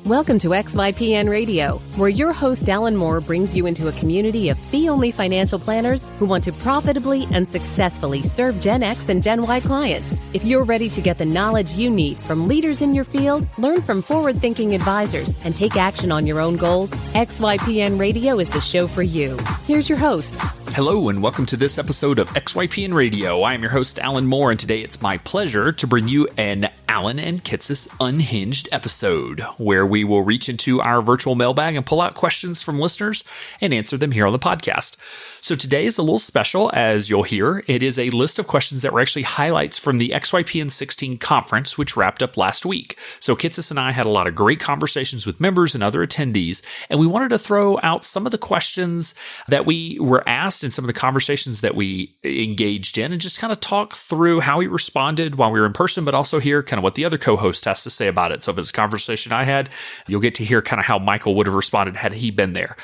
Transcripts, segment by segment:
Welcome to XYPN Radio, where your host Alan Moore brings you into a community of fee-only financial planners who want to profitably and successfully serve Gen X and Gen Y clients. If you're ready to get the knowledge you need from leaders in your field, learn from forward-thinking advisors, and take action on your own goals, XYPN Radio is the show for you. Here's your host. Hello and welcome to this episode of XYPN Radio. I am your host, Alan Moore, and today it's my pleasure to bring you an Alan and Kitces Unhinged episode, where we will reach into our virtual mailbag and pull out questions from listeners and answer them here on the podcast. So today is a little special, as you'll hear. It is a list of questions that were actually highlights from the XYPN 16 conference, which wrapped up last week. So Kitces and I had a lot of great conversations with members and other attendees, and we wanted to throw out some of the questions that we were asked and some of the conversations that we engaged in, and just kind of talk through how we responded while we were in person, but also hear kind of what the other co-host has to say about it. So if it's a conversation I had, you'll get to hear kind of how Michael would have responded had he been there.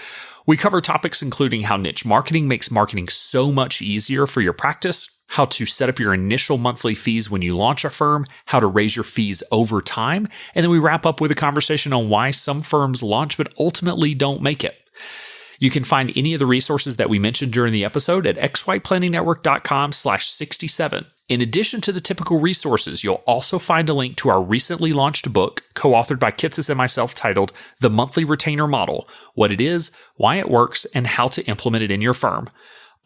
We cover topics including how niche marketing makes marketing so much easier for your practice, how to set up your initial monthly fees when you launch a firm, how to raise your fees over time, and then we wrap up with a conversation on why some firms launch but ultimately don't make it. You can find any of the resources that we mentioned during the episode at xyplanningnetwork.com/67. In addition to the typical resources, you'll also find a link to our recently launched book, co-authored by Kitces and myself, titled The Monthly Retainer Model: What It Is, Why It Works, and How to Implement It in Your Firm.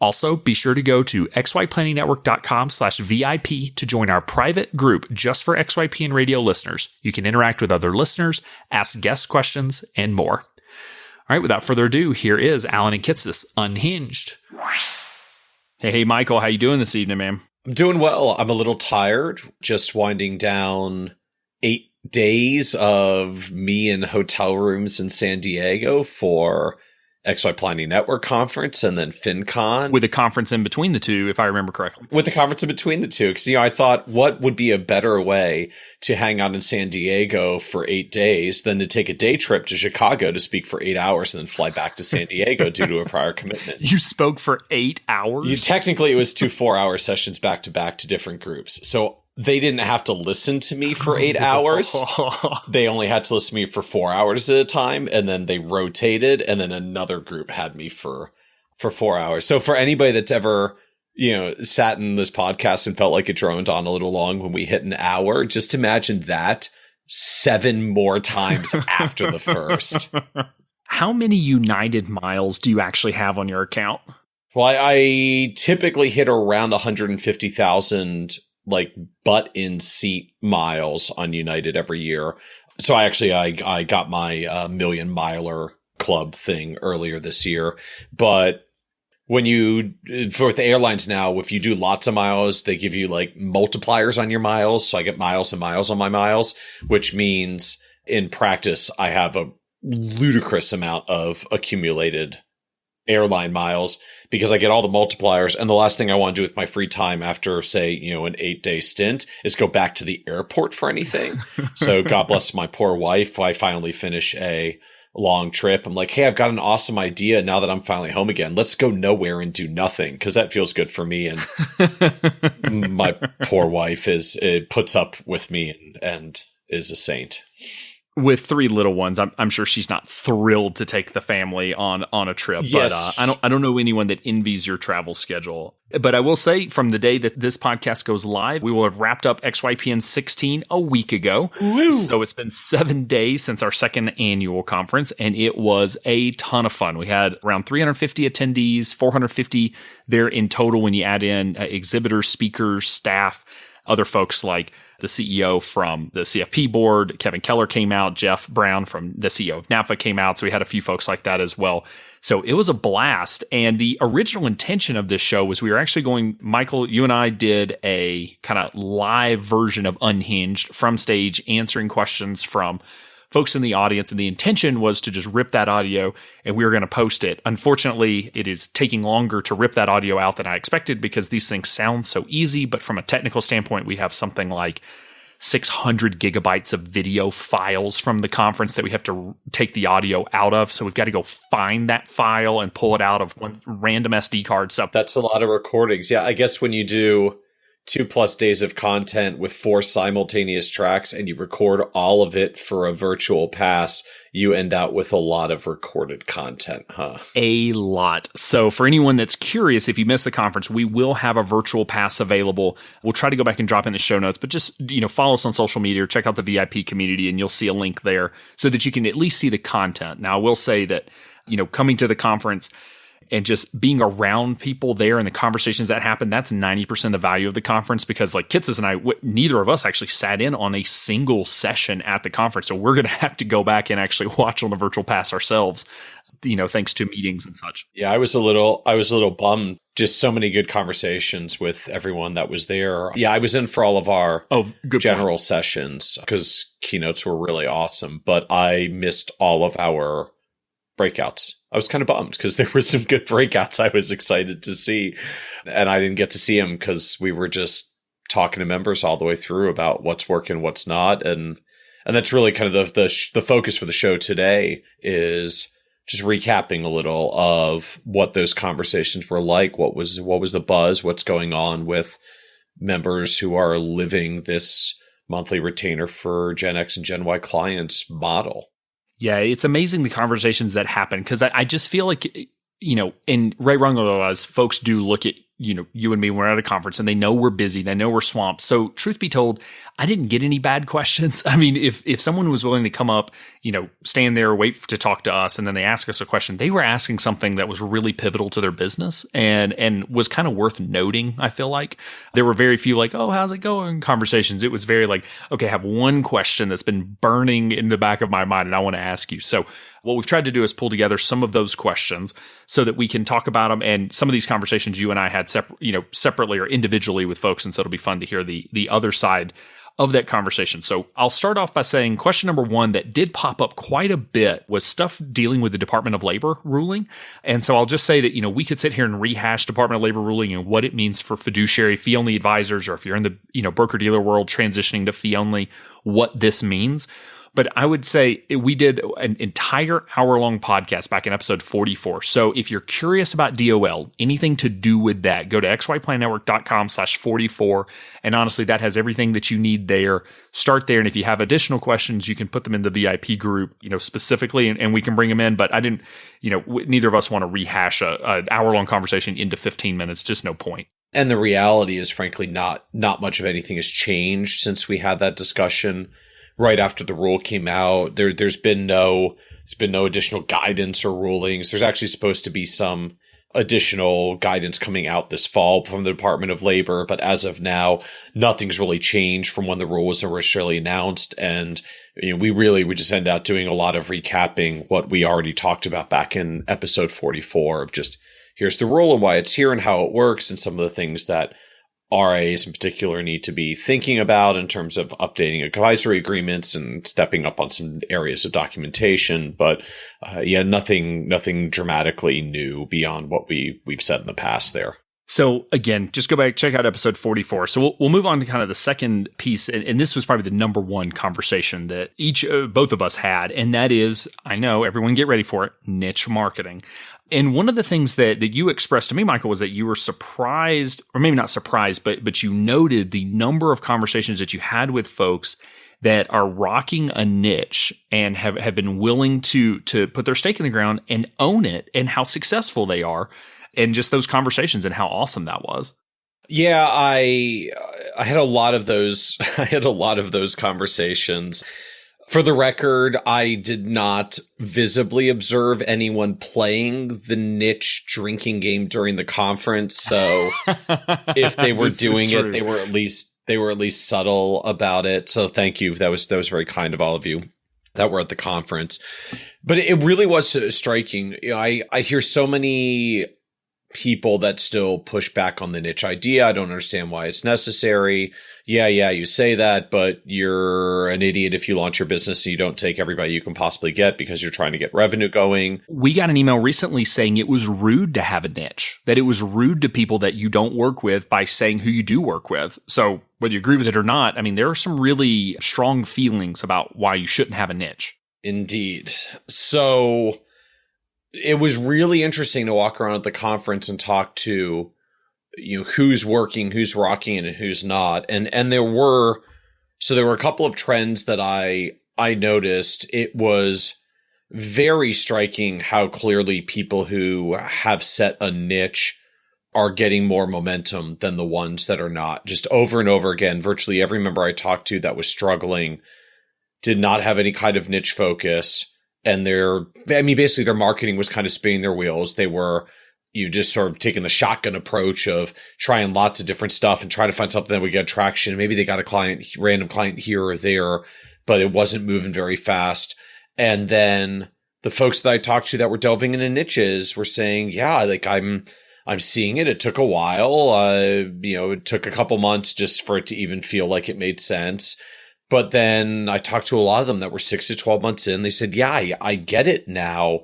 Also, be sure to go to xyplanningnetwork.com/VIP to join our private group just for XYPN Radio listeners. You can interact with other listeners, ask guest questions, and more. All right, without further ado, here is Alan and Kitces Unhinged. Hey, Michael, how you doing this evening, man? I'm doing well. I'm a little tired, just winding down 8 days of me in hotel rooms in San Diego for XY Planning Network Conference and then FinCon. With a conference in between the two, if I remember correctly. With the conference in between the two. Because, I thought, what would be a better way to hang out in San Diego for 8 days than to take a day trip to Chicago to speak for 8 hours and then fly back to San Diego due to a prior commitment. You spoke for 8 hours? Technically, it was 2 4-hour sessions back to back to different groups. So they didn't have to listen to me for 8 hours. They only had to listen to me for 4 hours at a time, and then they rotated, and then another group had me for 4 hours. So for anybody that's ever, sat in this podcast and felt like it droned on a little long when we hit an hour, just imagine that 7 more times after the first. How many United miles do you actually have on your account? Well, I typically hit around 150,000 butt in seat miles on United every year. So I got my million miler club thing earlier this year. But for the airlines now, if you do lots of miles, they give you multipliers on your miles. So I get miles and miles on my miles, which means in practice, I have a ludicrous amount of accumulated airline miles because I get all the multipliers. And the last thing I want to do with my free time after, say, an 8-day stint is go back to the airport for anything. So God bless my poor wife. I finally finish a long trip. I'm like, hey, I've got an awesome idea now that I'm finally home again. Let's go nowhere and do nothing because that feels good for me. And my poor wife puts up with me and is a saint. With 3 little ones, I'm sure she's not thrilled to take the family on a trip. Yes. But I don't know anyone that envies your travel schedule. But I will say, from the day that this podcast goes live, we will have wrapped up XYPN 16 a week ago. Woo. So it's been 7 days since our second annual conference, and it was a ton of fun. We had around 350 attendees, 450 there in total when you add in exhibitors, speakers, staff, other folks like the CEO from the CFP board, Kevin Keller came out, Jeff Brown from the CEO of NAPA came out. So we had a few folks like that as well. So it was a blast. And the original intention of this show was we were actually going, Michael, you and I did a kind of live version of Unhinged from stage, answering questions from folks in the audience. And the intention was to just rip that audio and we were going to post it. Unfortunately, it is taking longer to rip that audio out than I expected because these things sound so easy. But from a technical standpoint, we have something like 600 gigabytes of video files from the conference that we have to take the audio out of. So we've got to go find that file and pull it out of one random SD card. So that's a lot of recordings. Yeah, I guess when you do 2+ days of content with 4 simultaneous tracks and you record all of it for a virtual pass, you end out with a lot of recorded content, huh? A lot. So for anyone that's curious, if you missed the conference, we will have a virtual pass available. We'll try to go back and drop in the show notes, but just, follow us on social media or check out the VIP community and you'll see a link there so that you can at least see the content. Now, I will say that, coming to the conference and just being around people there and the conversations that happen, that's 90% of the value of the conference, because like Kitces and I, neither of us actually sat in on a single session at the conference. So we're going to have to go back and actually watch on the virtual pass ourselves, thanks to meetings and such. Yeah, I was a little bummed. Just so many good conversations with everyone that was there. Yeah, I was in for all of our general sessions because keynotes were really awesome, but I missed all of our breakouts. I was kind of bummed because there were some good breakouts I was excited to see, and I didn't get to see them because we were just talking to members all the way through about what's working, what's not, and that's really kind of the focus for the show today is just recapping a little of what those conversations were like, what was the buzz, what's going on with members who are living this monthly retainer for Gen X and Gen Y clients model. Yeah, it's amazing the conversations that happen, because I just feel like, and right, wrong, or otherwise, folks do look at, you and me when we're at a conference and they know we're busy, they know we're swamped. So truth be told, I didn't get any bad questions. I mean, if someone was willing to come up, stand there, wait to talk to us, and then they ask us a question, they were asking something that was really pivotal to their business and was kind of worth noting. I feel like there were very few like, oh, how's it going conversations. It was very like, okay, I have one question that's been burning in the back of my mind and I want to ask you. So what we've tried to do is pull together some of those questions so that we can talk about them. And some of these conversations you and I had separately or individually with folks. And so it'll be fun to hear the other side of that conversation. So I'll start off by saying question number one that did pop up quite a bit was stuff dealing with the Department of Labor ruling. And so I'll just say that, we could sit here and rehash Department of Labor ruling and what it means for fiduciary fee-only advisors, or if you're in the broker-dealer world transitioning to fee-only, what this means. But I would say we did an entire hour-long podcast back in episode 44. So if you're curious about DOL, anything to do with that, go to xyplannetwork.com/44. And honestly, that has everything that you need there. Start there. And if you have additional questions, you can put them in the VIP group, specifically, and we can bring them in. But I didn't, neither of us want to rehash an hour-long conversation into 15 minutes. Just no point. And the reality is, frankly, not much of anything has changed since we had that discussion. Right after the rule came out, there's been no additional guidance or rulings. There's actually supposed to be some additional guidance coming out this fall from the Department of Labor, but as of now, nothing's really changed from when the rule was originally announced. And we just end up doing a lot of recapping what we already talked about back in episode 44 of just here's the rule and why it's here and how it works and some of the things that RAs in particular need to be thinking about in terms of updating advisory agreements and stepping up on some areas of documentation. But nothing dramatically new beyond what we've said in the past there. So again, just go back, check out episode 44. So we'll move on to kind of the second piece. And this was probably the number one conversation that both of us had. And that is, I know, everyone get ready for it, niche marketing. And one of the things that you expressed to me, Michael, was that you were surprised, or maybe not surprised, but you noted the number of conversations that you had with folks that are rocking a niche and have been willing to put their stake in the ground and own it, and how successful they are, and just those conversations and how awesome that was. Yeah, I had a lot of those. I had a lot of those conversations. For the record, I did not visibly observe anyone playing the niche drinking game during the conference. So if they were doing it, they were at least subtle about it. So thank you. That was very kind of all of you that were at the conference. But it really was striking. I hear so many people that still push back on the niche idea. I don't understand why it's necessary. Yeah, you say that, but you're an idiot if you launch your business and you don't take everybody you can possibly get because you're trying to get revenue going. We got an email recently saying it was rude to have a niche, that it was rude to people that you don't work with by saying who you do work with. So whether you agree with it or not, I mean, there are some really strong feelings about why you shouldn't have a niche. Indeed. So it was really interesting to walk around at the conference and talk to who's working, who's rocking, and who's not. And there were a couple of trends that I noticed. It was very striking how clearly people who have set a niche are getting more momentum than the ones that are not. Just over and over again, virtually every member I talked to that was struggling did not have any kind of niche focus. And basically their marketing was kind of spinning their wheels. They were just sort of taking the shotgun approach of trying lots of different stuff and trying to find something that would get traction. Maybe they got a random client here or there, but it wasn't moving very fast. And then the folks that I talked to that were delving into niches were saying, yeah, like I'm seeing it. It took a while. It took a couple months just for it to even feel like it made sense. But then I talked to a lot of them that were 6 to 12 months in. They said, yeah, I get it now.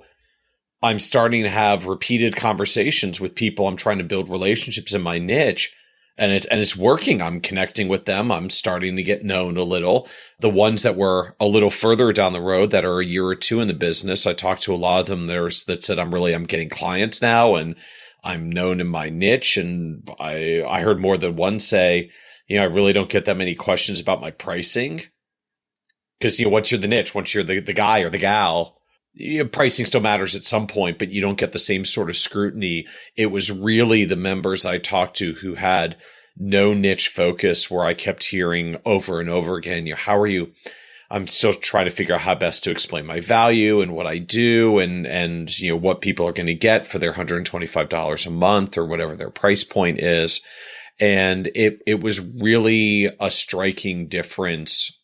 I'm starting to have repeated conversations with people. I'm trying to build relationships in my niche, and it's working. I'm connecting with them. I'm starting to get known a little. The ones that were a little further down the road that are a year or two in the business, I talked to a lot of them that said, I'm getting clients now and I'm known in my niche. And I heard more than one say, I really don't get that many questions about my pricing. Because, once you're the niche, once you're the guy or the gal, pricing still matters at some point, but you don't get the same sort of scrutiny. It was really the members I talked to who had no niche focus where I kept hearing over and over again, how are you? I'm still trying to figure out how best to explain my value and what I do and what people are going to get for their $125 a month or whatever their price point is. And it was really a striking difference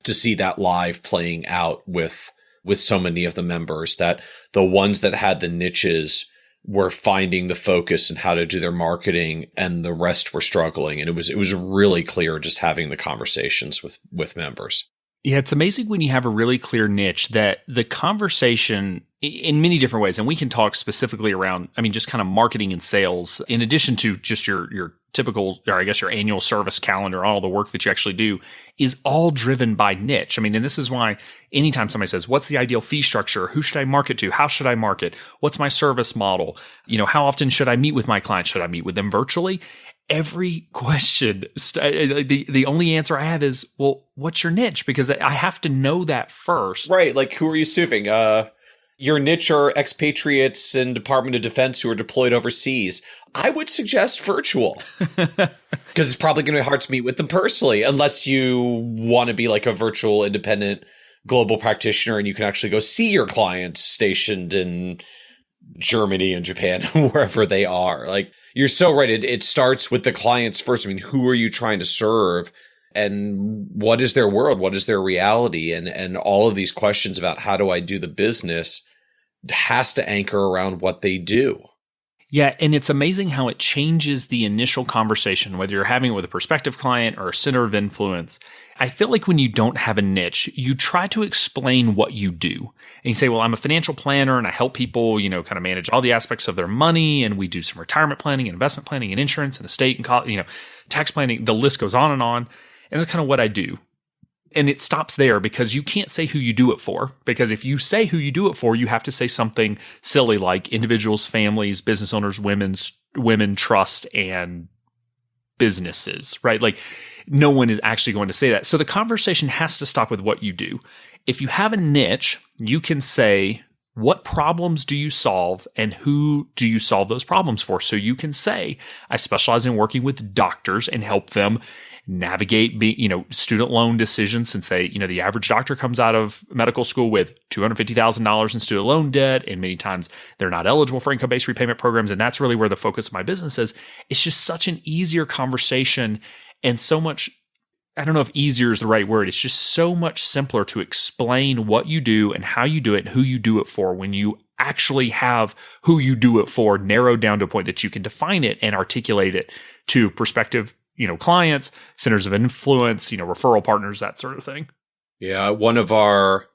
to see that live playing out with so many of the members, that the ones that had the niches were finding the focus and how to do their marketing, and the rest were struggling. And it was really clear just having the conversations with members. Yeah, it's amazing when you have a really clear niche that the conversation in many different ways, and we can talk specifically around, just kind of marketing and sales, in addition to just your typical, or I guess your annual service calendar, all the work that you actually do is all driven by niche. And this is why anytime somebody says, what's the ideal fee structure? Who should I market to? How should I market? What's my service model? How often should I meet with my clients? Should I meet with them virtually? Every question, the only answer I have is, well, what's your niche? Because I have to know that first. Right. Like, who are you serving? Your niche are expatriates in Department of Defense who are deployed overseas. I would suggest virtual because it's probably going to be hard to meet with them personally, unless you want to be like a virtual independent global practitioner and you can actually go see your clients stationed in Germany and Japan, wherever they are. Like, you're so right. It starts with the clients first. Who are you trying to serve? And what is their world? What is their reality? And all of these questions about how do I do the business has to anchor around what they do. Yeah, and it's amazing how it changes the initial conversation, whether you're having it with a prospective client or a center of influence. I feel like when you don't have a niche, you try to explain what you do. And you say, well, I'm a financial planner and I help people, kind of manage all the aspects of their money. And we do some retirement planning and investment planning and insurance and estate and tax planning. The list goes on. And that's kind of what I do. And it stops there because you can't say who you do it for. Because if you say who you do it for, you have to say something silly like individuals, families, business owners, women, trust, and businesses, right? Like, no one is actually going to say that. So the conversation has to stop with what you do. If you have a niche, you can say, what problems do you solve and who do you solve those problems for? So you can say, I specialize in working with doctors and help them navigate, student loan decisions, since the average doctor comes out of medical school with $250,000 in student loan debt, and many times they're not eligible for income-based repayment programs. And that's really where the focus of my business is. It's just such an easier conversation and so much, I don't know if easier is the right word. It's just so much simpler to explain what you do and how you do it and who you do it for when you actually have who you do it for narrowed down to a point that you can define it and articulate it to prospective clients, centers of influence, referral partners, that sort of thing. Yeah. One of our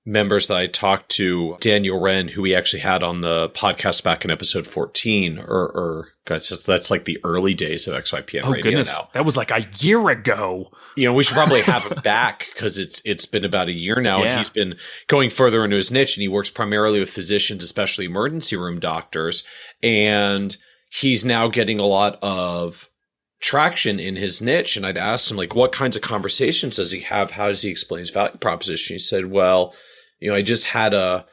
members that I talked to, Daniel Wren, who we actually had on the podcast back in episode 14, or that's like the early days of XYPN Radio. Goodness. Now. That was like a year ago. We should probably have him back because it's been about a year now. Yeah. And he's been going further into his niche, and he works primarily with physicians, especially emergency room doctors. And he's now getting a lot of traction in his niche. And I'd asked him, like, what kinds of conversations does he have? How does he explain his value proposition? He said, well, I just had a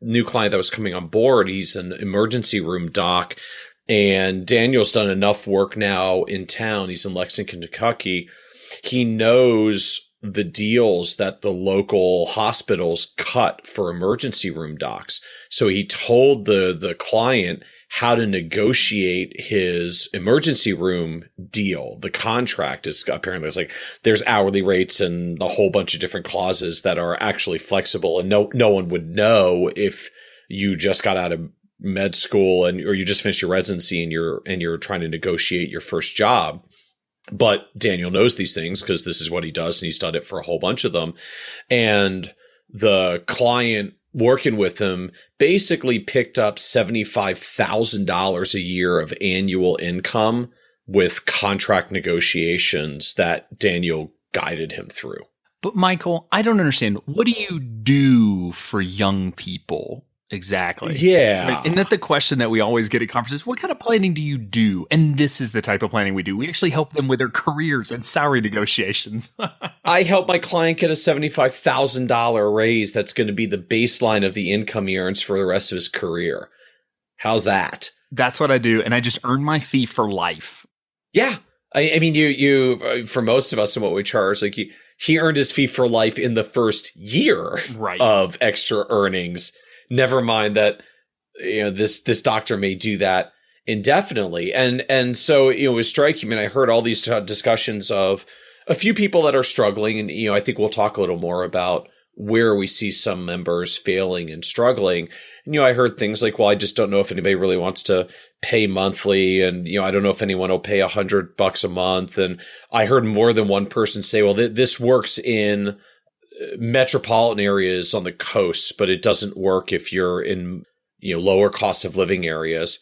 new client that was coming on board. He's an emergency room doc, and Daniel's done enough work now in town. He's in Lexington, Kentucky. He knows the deals that the local hospitals cut for emergency room docs. So he told the client how to negotiate his emergency room deal. The contract is apparently, it's like there's hourly rates and a whole bunch of different clauses that are actually flexible, and no one would know if you just got out of med school or you just finished your residency and you're trying to negotiate your first job. But Daniel knows these things because this is what he does, and he's done it for a whole bunch of them. And the client working with him basically picked up $75,000 a year of annual income with contract negotiations that Daniel guided him through. But Michael, I don't understand. What do you do for young people? Exactly. Yeah. Right? Isn't that the question that we always get at conferences? What kind of planning do you do? And this is the type of planning we do. We actually help them with their careers and salary negotiations. I help my client get a $75,000 raise that's going to be the baseline of the income he earns for the rest of his career. How's that? That's what I do. And I just earn my fee for life. Yeah. I mean, you for most of us and what we charge, like he earned his fee for life in the first year of extra earnings. Never mind that, this doctor may do that indefinitely. And so, it was striking. I mean, I heard all these discussions of a few people that are struggling. And, I think we'll talk a little more about where we see some members failing and struggling. And, I heard things like, well, I just don't know if anybody really wants to pay monthly. And, I don't know if anyone will pay $100 a month. And I heard more than one person say, well, this works in metropolitan areas on the coast, but it doesn't work if you're in, lower cost of living areas.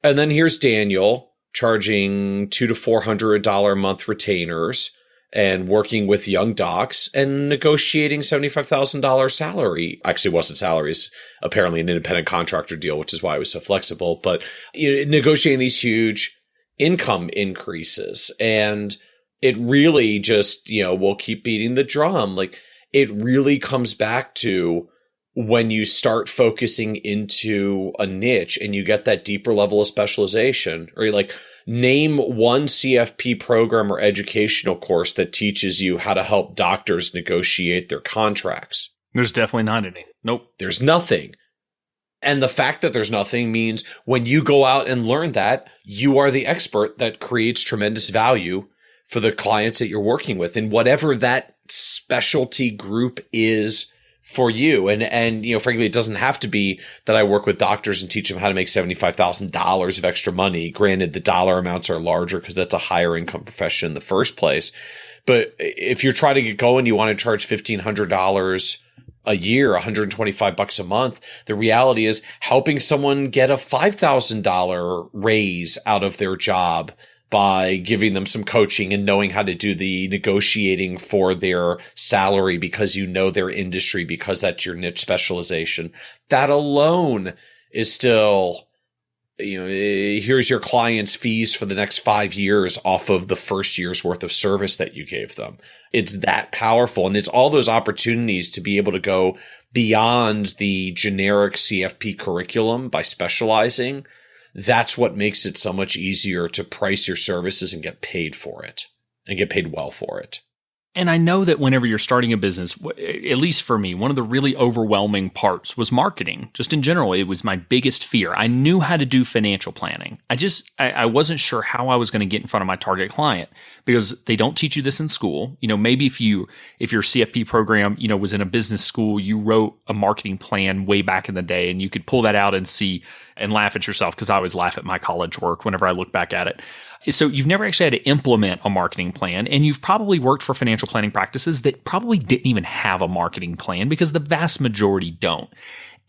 And then here's Daniel charging $200 to $400 a month retainers and working with young docs and negotiating $75,000 salary. Actually, it wasn't salaries, apparently an independent contractor deal, which is why it was so flexible, but negotiating these huge income increases. And it really just, we'll keep beating the drum. Like, it really comes back to when you start focusing into a niche and you get that deeper level of specialization, or you're like, name one CFP program or educational course that teaches you how to help doctors negotiate their contracts. There's definitely not any. Nope. There's nothing. And the fact that there's nothing means when you go out and learn that, you are the expert that creates tremendous value for the clients that you're working with, and whatever that specialty group is for you. And frankly, it doesn't have to be that I work with doctors and teach them how to make $75,000 of extra money. Granted, the dollar amounts are larger because that's a higher income profession in the first place. But if you're trying to get going, you want to charge $1,500 a year, $125 a month. The reality is helping someone get a $5,000 raise out of their job by giving them some coaching and knowing how to do the negotiating for their salary because you know their industry, because that's your niche specialization. That alone is still, here's your client's fees for the next 5 years off of the first year's worth of service that you gave them. It's that powerful. And it's all those opportunities to be able to go beyond the generic CFP curriculum by specializing. That's what makes it so much easier to price your services and get paid for it, and get paid well for it. And I know that whenever you're starting a business, at least for me, one of the really overwhelming parts was marketing. Just in general, it was my biggest fear. I knew how to do financial planning. I wasn't sure how I was going to get in front of my target client because they don't teach you this in school. Maybe if your CFP program, was in a business school, you wrote a marketing plan way back in the day and you could pull that out and see and laugh at yourself, because I always laugh at my college work whenever I look back at it. So you've never actually had to implement a marketing plan, and you've probably worked for financial planning practices that probably didn't even have a marketing plan, because the vast majority don't.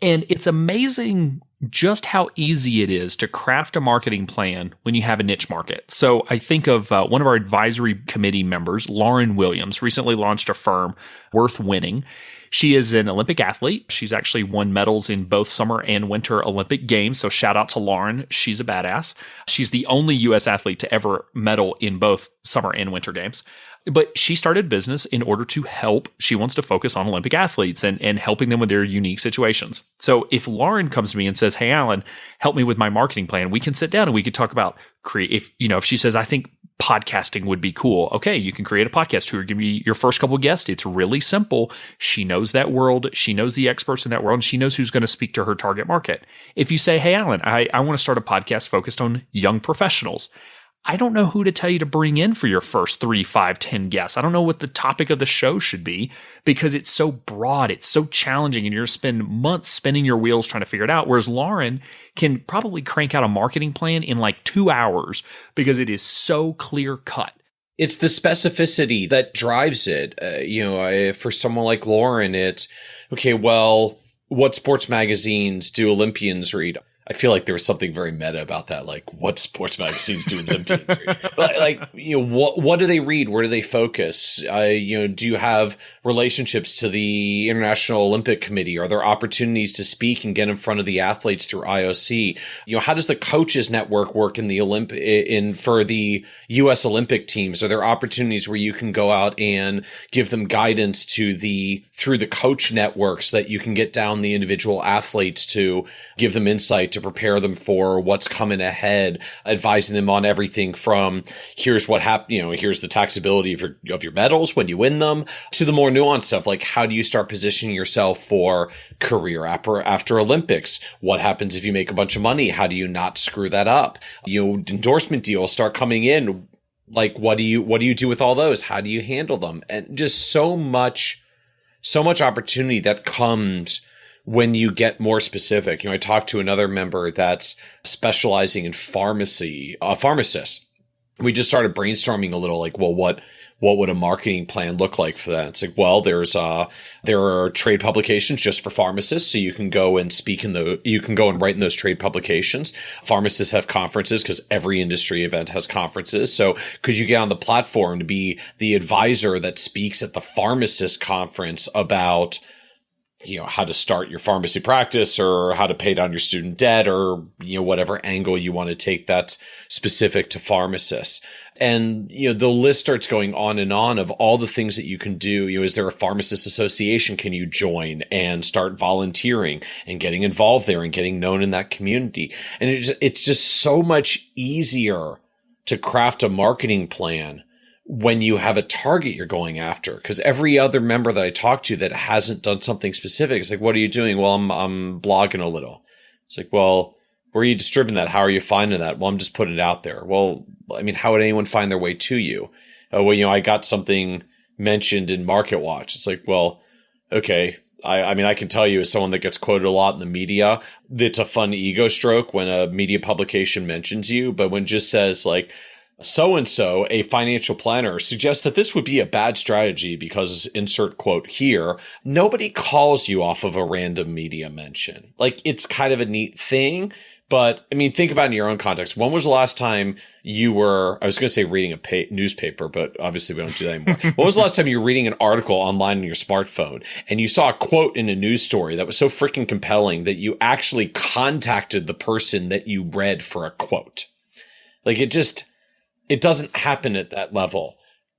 And it's amazing just how easy it is to craft a marketing plan when you have a niche market. So I think of one of our advisory committee members, Lauren Williams, recently launched a firm, Worth Winning. She is an Olympic athlete. She's actually won medals in both summer and winter Olympic games. So shout out to Lauren. She's a badass. She's the only U.S. athlete to ever medal in both summer and winter games. But she started business in order to help. She wants to focus on Olympic athletes and helping them with their unique situations. So if Lauren comes to me and says, hey, Alan, help me with my marketing plan, we can sit down and we can talk about if she says, I think podcasting would be cool. Okay, you can create a podcast. Who are going to be your first couple guests? It's really simple. She knows that world. She knows the experts in that world, and she knows who's going to speak to her target market. If you say, hey, Alan, I want to start a podcast focused on young professionals, I don't know who to tell you to bring in for your first 3, 5, 10 guests. I don't know what the topic of the show should be because it's so broad, it's so challenging, and you're going to spend months spinning your wheels trying to figure it out. Whereas Lauren can probably crank out a marketing plan in like 2 hours because it is so clear cut. It's the specificity that drives it. For someone like Lauren, it's, okay, well, what sports magazines do Olympians read? I feel like there was something very meta about that. Like, what sports magazines do Olympians read? What do they read? Where do they focus? Do you have relationships to the International Olympic Committee? Are there opportunities to speak and get in front of the athletes through IOC? How does the coaches network work in the for the U.S. Olympic teams? Are there opportunities where you can go out and give them guidance through the coach network so that you can get down the individual athletes to give them insight to prepare them for what's coming ahead, advising them on everything from here's what happened, here's the taxability of your medals when you win them, to the more nuanced stuff like how do you start positioning yourself for career after Olympics? What happens if you make a bunch of money? How do you not screw that up? Endorsement deals start coming in. Like, what do you do with all those? How do you handle them? And just so much opportunity that comes when you get more specific. I talked to another member that's specializing in pharmacy, a pharmacist. We just started brainstorming a little like, well, what would a marketing plan look like for that? It's like, well, there are trade publications just for pharmacists. So you can go and you can go and write in those trade publications. Pharmacists have conferences because every industry event has conferences. So could you get on the platform to be the advisor that speaks at the pharmacist conference about how to start your pharmacy practice or how to pay down your student debt or, whatever angle you want to take that's specific to pharmacists. And, the list starts going on and on of all the things that you can do. Is there a pharmacist association? Can you join and start volunteering and getting involved there and getting known in that community? And it's just so much easier to craft a marketing plan when you have a target you're going after. Because every other member that I talk to that hasn't done something specific, it's like, what are you doing? Well, I'm blogging a little. It's like, well, where are you distributing that? How are you finding that? Well, I'm just putting it out there. Well, how would anyone find their way to you? I got something mentioned in Market Watch. It's like, well, okay. I can tell you as someone that gets quoted a lot in the media, it's a fun ego stroke when a media publication mentions you, but when it just says like, so-and-so, a financial planner, suggests that this would be a bad strategy because insert quote here, nobody calls you off of a random media mention. Like, it's kind of a neat thing, but think about it in your own context. When was the last time you were, I was going to say reading a newspaper, but obviously we don't do that anymore. When was the last time you were reading an article online on your smartphone and you saw a quote in a news story that was so freaking compelling that you actually contacted the person that you read for a quote? Like, it doesn't happen at that level.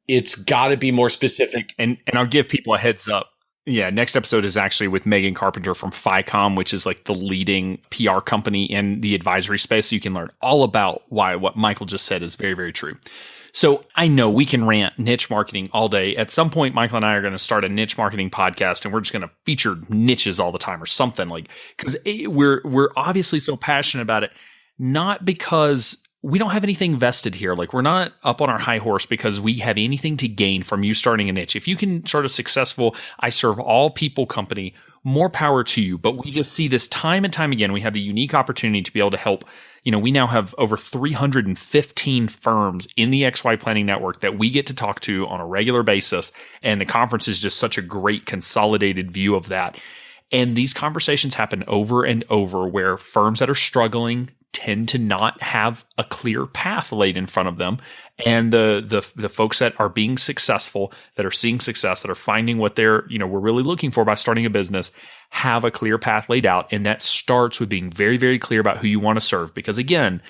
It's got to be more specific. And I'll give people a heads up. Yeah, next episode is actually with Megan Carpenter from FICOM, which is like the leading PR company in the advisory space. So you can learn all about why what Michael just said is very, very true. So I know we can rant niche marketing all day. At some point, Michael and I are going to start a niche marketing podcast, and we're just going to feature niches all the time or something, like, because we're obviously so passionate about it, not because we don't have anything vested here. Like, we're not up on our high horse because we have anything to gain from you starting a niche. If you can start a successful, I serve all people company, more power to you. But we just see this time and time again. We have the unique opportunity to be able to help. We now have over 315 firms in the XY Planning Network that we get to talk to on a regular basis. And the conference is just such a great consolidated view of that. And these conversations happen over and over where firms that are struggling tend to not have a clear path laid in front of them. And the folks that are being successful, that are seeing success, that are finding what we're really looking for by starting a business, have a clear path laid out. And that starts with being very, very clear about who you want to serve. Because again,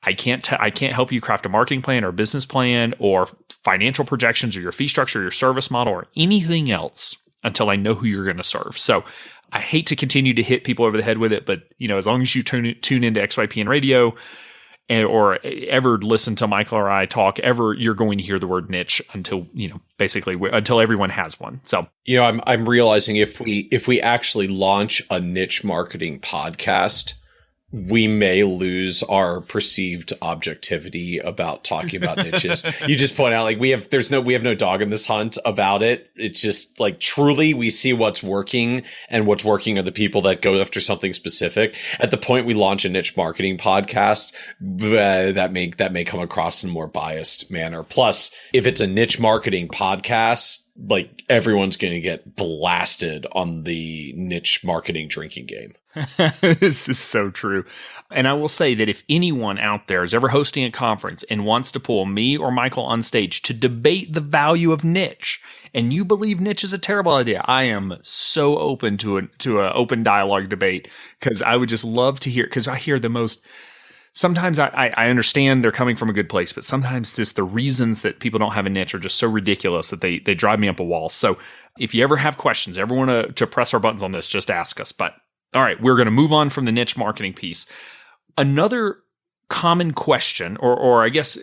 I can't help you craft a marketing plan or a business plan or financial projections or your fee structure, or your service model, or anything else until I know who you're going to serve. So I hate to continue to hit people over the head with it, but as long as you tune into XYPN radio or ever listen to Michael or I talk ever, you're going to hear the word niche until, basically until everyone has one. So, I'm realizing if we actually launch a niche marketing podcast, we may lose our perceived objectivity about talking about niches. You just point out we have no dog in this hunt about it. It's just truly we see what's working, and what's working are the people that go after something specific. At the point we launch a niche marketing podcast, that may come across in a more biased manner. Plus, if it's a niche marketing podcast, everyone's going to get blasted on the niche marketing drinking game. This is so true. And I will say that if anyone out there is ever hosting a conference and wants to pull me or Michael on stage to debate the value of niche, and you believe niche is a terrible idea, I am so open to an open dialogue debate, because I would just love to hear, because I hear the most. Sometimes I understand they're coming from a good place, but sometimes just the reasons that people don't have a niche are just so ridiculous that they drive me up a wall. So if you ever have questions, ever want to press our buttons on this, just ask us. But all right, we're going to move on from the niche marketing piece. Another common question, or I guess,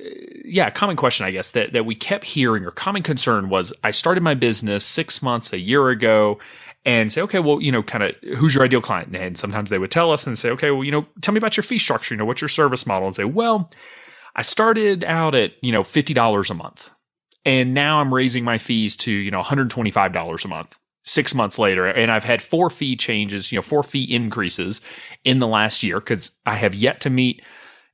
common question, I guess, that we kept hearing, or common concern was, I started my business 6 months, a year ago, and say, okay, well, kind of who's your ideal client? And sometimes they would tell us and say, okay, well, tell me about your fee structure. What's your service model? And say, well, I started out at, $50 a month, and now I'm raising my fees to, $125 a month 6 months later. And I've had 4 fee changes, 4 fee increases in the last year, because I have yet to meet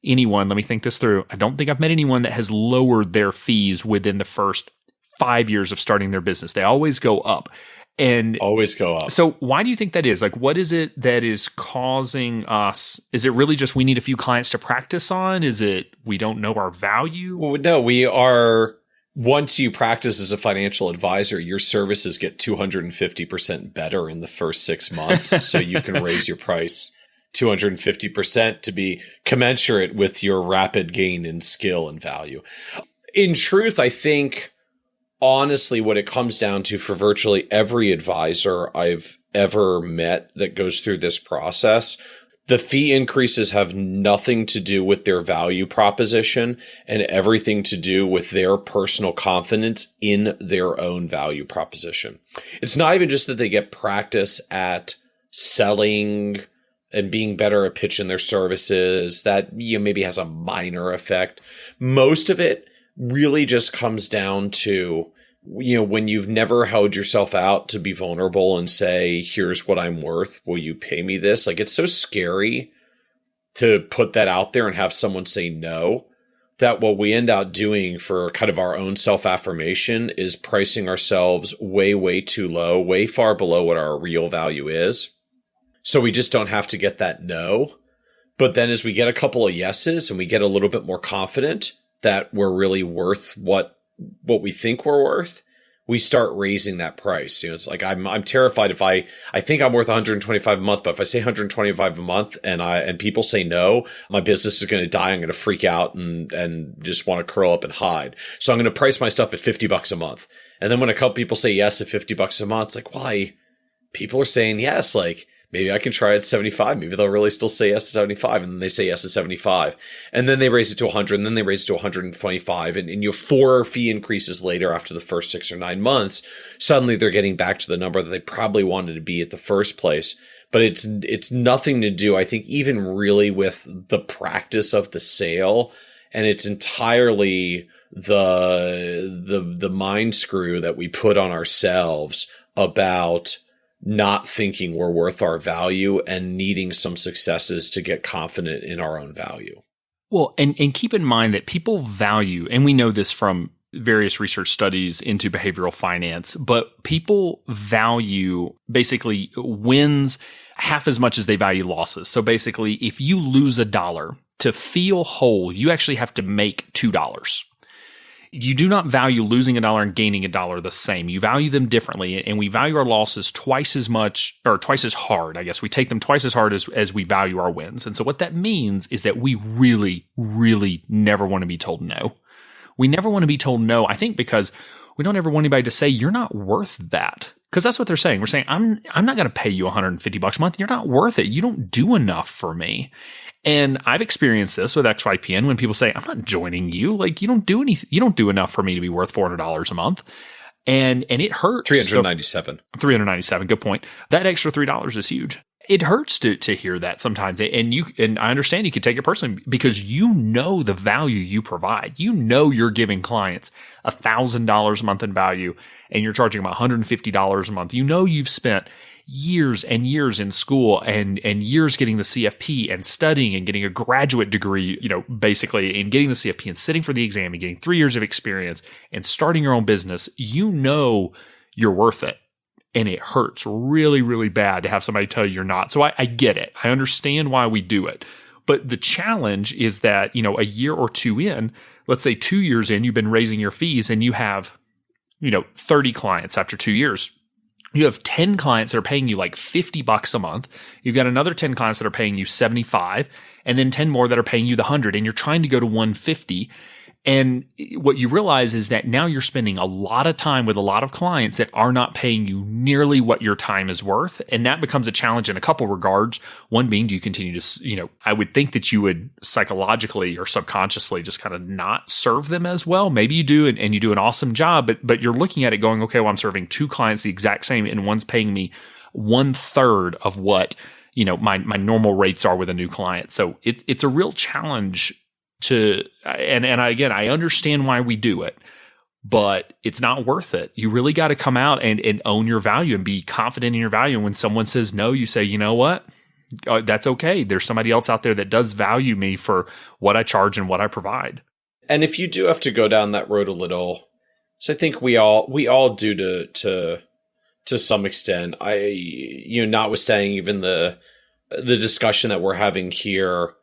anyone. Let me think this through. I don't think I've met anyone that has lowered their fees within the first 5 years of starting their business. They always go up. And always go up. So why do you think that is? What is it that is causing us? Is it really just we need a few clients to practice on? Is it we don't know our value? Well, no, we are. Once you practice as a financial advisor, your services get 250% better in the first 6 months. So you can raise your price 250% to be commensurate with your rapid gain in skill and value. In truth, I think, honestly, what it comes down to for virtually every advisor I've ever met that goes through this process, the fee increases have nothing to do with their value proposition and everything to do with their personal confidence in their own value proposition. It's not even just that they get practice at selling and being better at pitching their services. That maybe has a minor effect. Most of it really just comes down to, when you've never held yourself out to be vulnerable and say, here's what I'm worth, will you pay me this? It's so scary to put that out there and have someone say no, that what we end up doing for kind of our own self-affirmation is pricing ourselves way, way too low, way far below what our real value is. So we just don't have to get that no. But then as we get a couple of yeses and we get a little bit more confident that we're really worth what we think we're worth, we start raising that price. It's I'm terrified if I think I'm worth 125 a month, but if I say 125 a month and people say no, my business is going to die. I'm going to freak out and just want to curl up and hide. So I'm going to price my stuff at $50 a month. And then when a couple people say yes at $50 a month, it's why? People are saying yes. Maybe I can try at 75. Maybe they'll really still say yes to 75. And then they say yes to 75. And then they raise it to 100. And then they raise it to 125. And 4 fee increases later, after the first 6 or 9 months, suddenly they're getting back to the number that they probably wanted to be at the first place. But it's nothing to do, I think, even really with the practice of the sale. And it's entirely the mind screw that we put on ourselves about not thinking we're worth our value and needing some successes to get confident in our own value. Well, and keep in mind that people value, and we know this from various research studies into behavioral finance, but people value basically wins half as much as they value losses. So basically, if you lose $1, to feel whole, you actually have to make $2. You do not value losing $1 and gaining $1 the same. You value them differently, and we value our losses twice as much, or twice as hard, I guess. We take them twice as hard as we value our wins. And so what that means is that we really, really never want to be told no. We never want to be told no, I think because we don't ever want anybody to say, you're not worth that. Because that's what they're saying. We're saying, I'm not going to pay you $150 a month. You're not worth it. You don't do enough for me. And I've experienced this with XYPN when people say, I'm not joining you. Like, you don't do anything. You don't do enough for me to be worth $400 a month. And it hurts. $397. Good point. That extra $3 is huge. It hurts to hear that sometimes. And I understand you can take it personally because you know the value you provide. You know you're giving clients $1,000 a month in value and you're charging them $150 a month. You know you've spent years and years in school and years getting the CFP and studying and getting a graduate degree, basically, and getting the CFP and sitting for the exam and getting 3 years of experience and starting your own business. You know you're worth it. And it hurts really, really bad to have somebody tell you you're not. So I get it. I understand why we do it. But the challenge is that, a year or two in, let's say 2 years in, you've been raising your fees and you have, 30 clients after 2 years. You have 10 clients that are paying you like $50 a month. You've got another 10 clients that are paying you $75, and then 10 more that are paying you the $100, and you're trying to go to $150. And what you realize is that now you're spending a lot of time with a lot of clients that are not paying you nearly what your time is worth. And that becomes a challenge in a couple regards. One being, do you continue to, I would think that you would psychologically or subconsciously just kind of not serve them as well. Maybe you do, and you do an awesome job, but you're looking at it going, okay, well, I'm serving 2 clients the exact same, and one's paying me 1/3 of what, my normal rates are with a new client. So it's a real challenge again, I understand why we do it, but it's not worth it. You really got to come out and own your value and be confident in your value. And when someone says no, you say, you know what? That's okay. There's somebody else out there that does value me for what I charge and what I provide. And if you do have to go down that road a little, so I think we all do to some extent. Notwithstanding even the discussion that we're having here,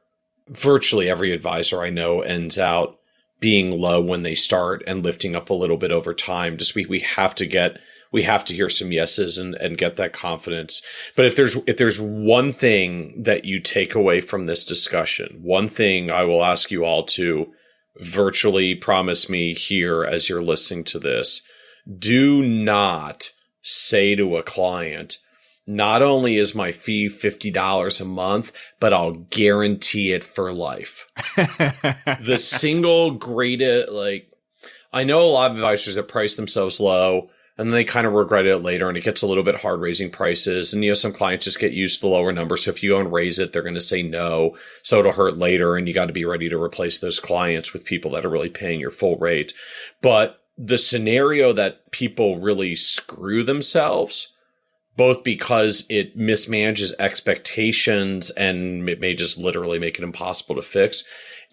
virtually every advisor I know ends out being low when they start and lifting up a little bit over time. Just we have to hear some yeses and get that confidence. But if there's one thing that you take away from this discussion, one thing I will ask you all to virtually promise me here as you're listening to this, do not say to a client, not only is my fee $50 a month, but I'll guarantee it for life. The single greatest, I know a lot of advisors that price themselves low and then they kind of regret it later and it gets a little bit hard raising prices. And, some clients just get used to the lower number. So if you go and raise it, they're going to say no. So it'll hurt later. And you got to be ready to replace those clients with people that are really paying your full rate. But the scenario that people really screw themselves, both because it mismanages expectations and it may just literally make it impossible to fix,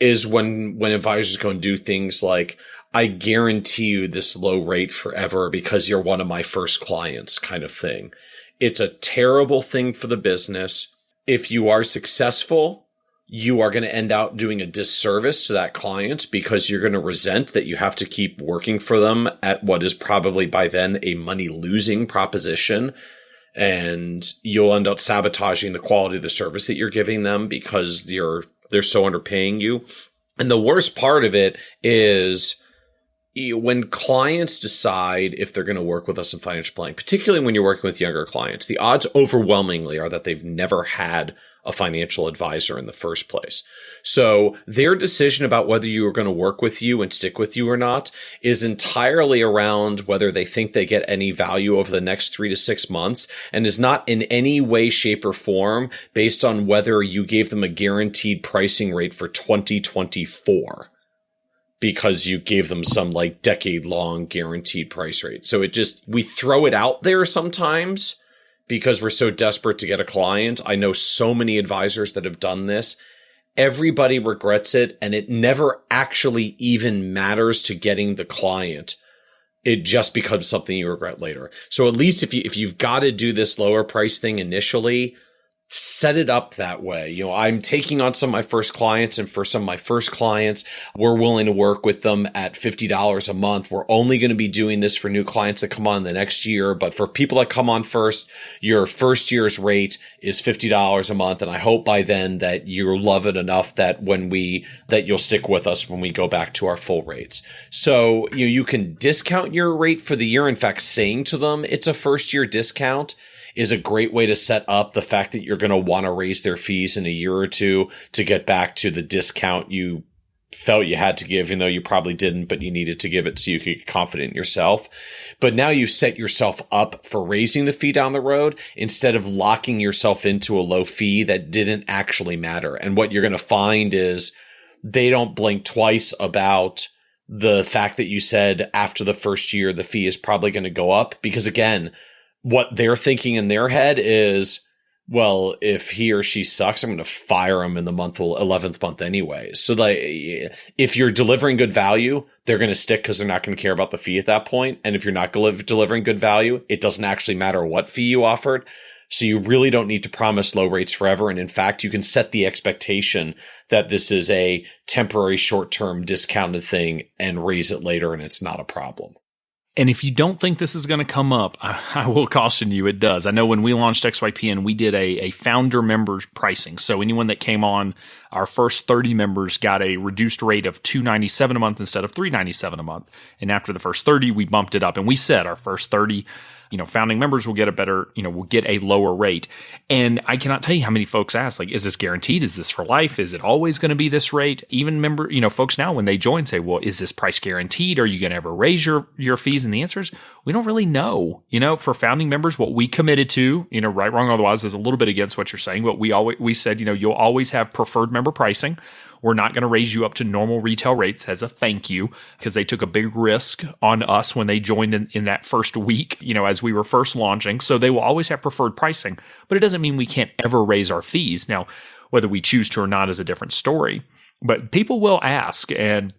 is when advisors go and do things like, I guarantee you this low rate forever because you're one of my first clients kind of thing. It's a terrible thing for the business. If you are successful, you are going to end up doing a disservice to that client because you're going to resent that you have to keep working for them at what is probably by then a money losing proposition. And you'll end up sabotaging the quality of the service that you're giving them because they're so underpaying you. And the worst part of it is when clients decide if they're going to work with us in financial planning, particularly when you're working with younger clients, the odds overwhelmingly are that they've never had a financial advisor in the first place. So their decision about whether you are going to work with you and stick with you or not is entirely around whether they think they get any value over the next 3 to 6 months, and is not in any way, shape, or form based on whether you gave them a guaranteed pricing rate for 2024 because you gave them some decade-long guaranteed price rate. So we throw it out there sometimes because we're so desperate to get a client. I know so many advisors that have done this, everybody regrets it, and it never actually even matters to getting the client. It just becomes something you regret later. So at least if you've got to do this lower price thing initially, set it up that way. You know, I'm taking on some of my first clients, and for some of my first clients, we're willing to work with them at $50 a month. We're only going to be doing this for new clients that come on the next year. But for people that come on first, your first year's rate is $50 a month. And I hope by then that you love it enough that that you'll stick with us when we go back to our full rates. So you can discount your rate for the year. In fact, saying to them it's a first year discount is a great way to set up the fact that you're going to want to raise their fees in a year or two to get back to the discount you felt you had to give, even though you probably didn't, but you needed to give it so you could get confident in yourself. But now you've set yourself up for raising the fee down the road instead of locking yourself into a low fee that didn't actually matter. And what you're going to find is they don't blink twice about the fact that you said after the first year, the fee is probably going to go up, because again, what they're thinking in their head is, well, if he or she sucks, I'm going to fire him in the 11th month anyway. So if you're delivering good value, they're going to stick because they're not going to care about the fee at that point. And if you're not delivering good value, it doesn't actually matter what fee you offered. So you really don't need to promise low rates forever. And in fact, you can set the expectation that this is a temporary short-term discounted thing and raise it later, and it's not a problem. And if you don't think this is going to come up, I will caution you, it does. I know when we launched XYPN, we did a founder members pricing. So anyone that came on, our first 30 members got a reduced rate of $297 a month instead of $397 a month. And after the first 30, we bumped it up. And we said our first 30 founding members will get will get a lower rate. And I cannot tell you how many folks ask, like, is this guaranteed? Is this for life? Is it always going to be this rate? Even folks now when they join say, well, is this price guaranteed? Are you going to ever raise your fees? And the answer is, we don't really know. For founding members, what we committed to, right, wrong, otherwise is a little bit against what you're saying, but we said, you'll always have preferred member pricing. We're not going to raise you up to normal retail rates as a thank you, because they took a big risk on us when they joined in that first week, as we were first launching. So they will always have preferred pricing, but it doesn't mean we can't ever raise our fees. Now, whether we choose to or not is a different story, but people will ask, and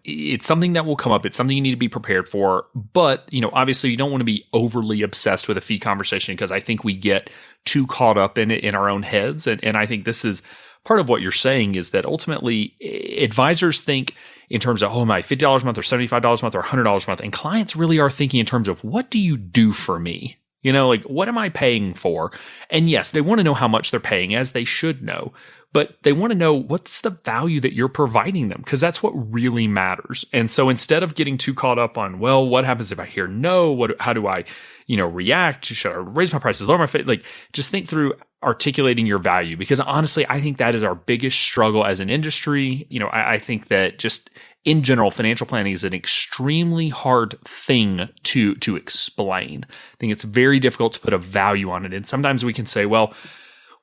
it's something that will come up. It's something you need to be prepared for. But, obviously you don't want to be overly obsessed with a fee conversation, because I think we get too caught up in it in our own heads. And I think this is part of what you're saying, is that ultimately advisors think in terms of, oh, am I $50 a month or $75 a month or $100 a month? And clients really are thinking in terms of, what do you do for me? What am I paying for? And yes, they want to know how much they're paying, as they should know, but they want to know what's the value that you're providing them, because that's what really matters. And so instead of getting too caught up on, well, what happens if I hear no? How do I, react? Should I raise my prices, lower my fee? Just think through articulating your value, because honestly, I think that is our biggest struggle as an industry. I think that just in general, financial planning is an extremely hard thing to explain. I think it's very difficult to put a value on it. And sometimes we can say, well,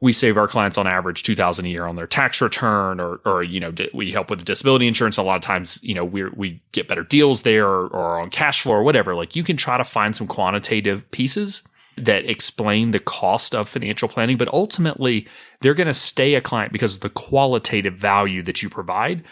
we save our clients on average $2,000 a year on their tax return, or we help with disability insurance. A lot of times, we get better deals there, or on cash flow or whatever. You can try to find some quantitative pieces that explain the cost of financial planning, but ultimately they're going to stay a client because of the qualitative value that you provide,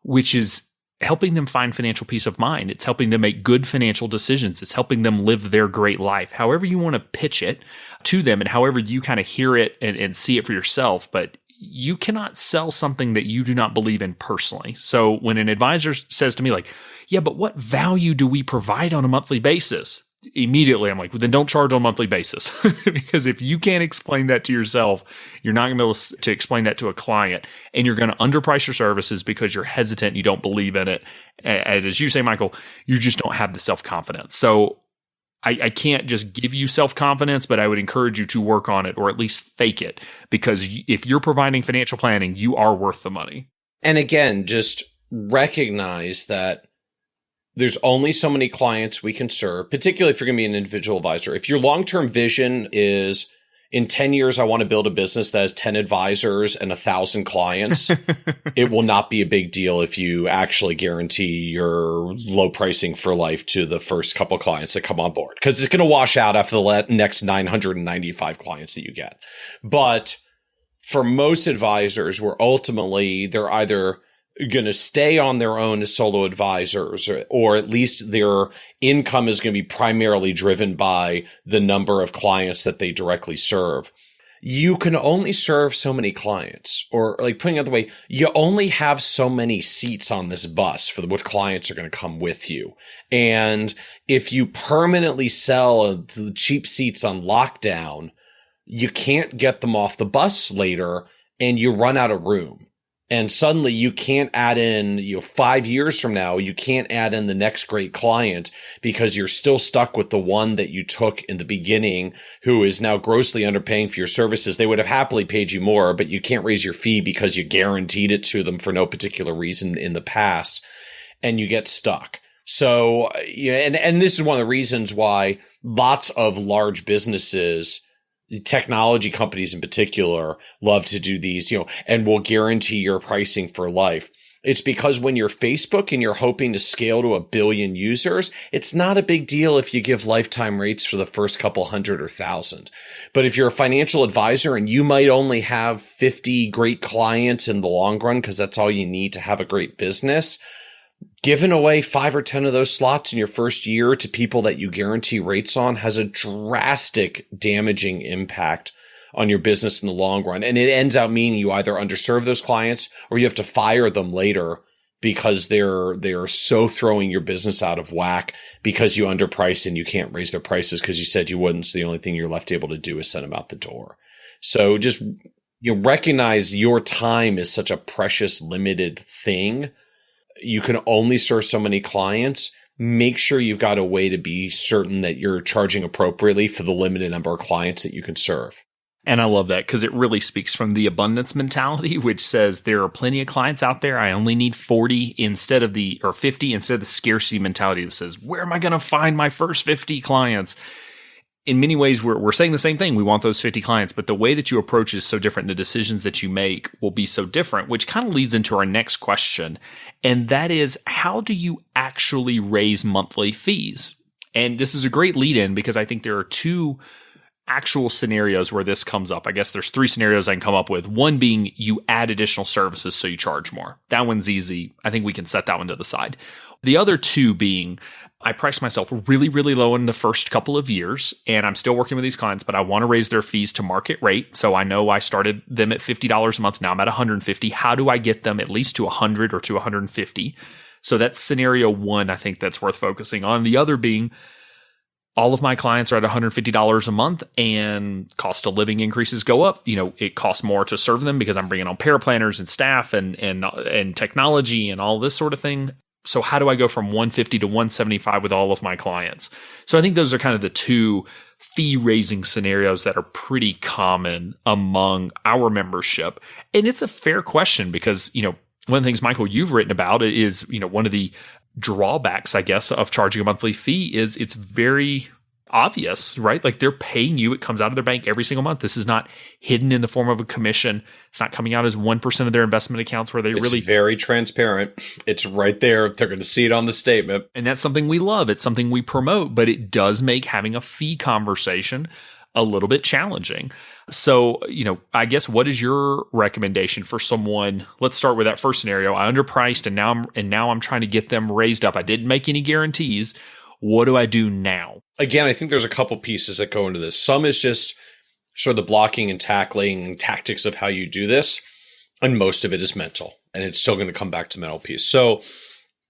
which is helping them find financial peace of mind. It's helping them make good financial decisions. It's helping them live their great life, however you want to pitch it to them and however you kind of hear it and see it for yourself. But you cannot sell something that you do not believe in personally. So when an advisor says to me yeah, but what value do we provide on a monthly basis? Immediately, I'm like, well, then don't charge on a monthly basis. Because if you can't explain that to yourself, you're not going to be able to explain that to a client. And you're going to underprice your services because you're hesitant, you don't believe in it. And as you say, Michael, you just don't have the self-confidence. So I can't just give you self-confidence, but I would encourage you to work on it, or at least fake it. Because if you're providing financial planning, you are worth the money. And again, just recognize that there's only so many clients we can serve, particularly if you're going to be an individual advisor. If your long-term vision is, in 10 years, I want to build a business that has 10 advisors and 1,000 clients, it will not be a big deal if you actually guarantee your low pricing for life to the first couple clients that come on board, because it's going to wash out after the next 995 clients that you get. But for most advisors, where ultimately they're either going to stay on their own as solo advisors, or at least their income is going to be primarily driven by the number of clients that they directly serve. You can only serve so many clients, or like putting it the way, you only have so many seats on this bus for what clients are going to come with you. And if you permanently sell the cheap seats on lockdown, you can't get them off the bus later and you run out of room. And suddenly you can't add in, 5 years from now, you can't add in the next great client because you're still stuck with the one that you took in the beginning who is now grossly underpaying for your services. They would have happily paid you more, but you can't raise your fee because you guaranteed it to them for no particular reason in the past, and you get stuck. So, and this is one of the reasons why lots of large businesses, technology companies in particular, love to do these, and will guarantee your pricing for life. It's because when you're Facebook and you're hoping to scale to 1 billion users, it's not a big deal if you give lifetime rates for the first couple hundred or 1,000. But if you're a financial advisor and you might only have 50 great clients in the long run, because that's all you need to have a great business, giving away 5 or 10 of those slots in your first year to people that you guarantee rates on has a drastic damaging impact on your business in the long run. And it ends up meaning you either underserve those clients or you have to fire them later because they're so throwing your business out of whack because you underprice and you can't raise their prices because you said you wouldn't. So the only thing you're left able to do is send them out the door. So just recognize your time is such a precious, limited thing. You can only serve so many clients. Make sure you've got a way to be certain that you're charging appropriately for the limited number of clients that you can serve. And I love that because it really speaks from the abundance mentality, which says there are plenty of clients out there. I only need 40 instead of 50 instead of the scarcity mentality that says, where am I going to find my first 50 clients? In many ways, we're saying the same thing. We want those 50 clients, but the way that you approach is so different. The decisions that you make will be so different, which kind of leads into our next question. And that is, how do you actually raise monthly fees? And this is a great lead in because I think there are 2 actual scenarios where this comes up. I guess there's 3 scenarios I can come up with. One being you add additional services so you charge more. That one's easy. I think we can set that one to the side. The other 2 being I price myself really, really low in the first couple of years, and I'm still working with these clients, but I want to raise their fees to market rate. So I know I started them at $50 a month. Now I'm at $150. How do I get them at least to $100 or to $150? So that's scenario 1, I think that's worth focusing on. The other being all of my clients are at $150 a month and cost of living increases go up. It costs more to serve them because I'm bringing on paraplanners and staff and technology and all this sort of thing. So how do I go from 150 to 175 with all of my clients? So I think those are kind of the 2 fee raising scenarios that are pretty common among our membership. And it's a fair question because, one of the things, Michael, you've written about is, one of the drawbacks, I guess, of charging a monthly fee is it's very obvious, right? Like they're paying you. It comes out of their bank every single month. This is not hidden in the form of a commission. It's not coming out as 1% of their investment accounts where it's very transparent. It's right there. They're going to see it on the statement. And that's something we love. It's something we promote, but it does make having a fee conversation a little bit challenging. So, I guess what is your recommendation for someone? Let's start with that first scenario. I underpriced and now I'm trying to get them raised up. I didn't make any guarantees. What do I do now? Again, I think there's a couple pieces that go into this. Some is just sort of the blocking and tackling tactics of how you do this. And most of it is mental. And it's still going to come back to mental piece. So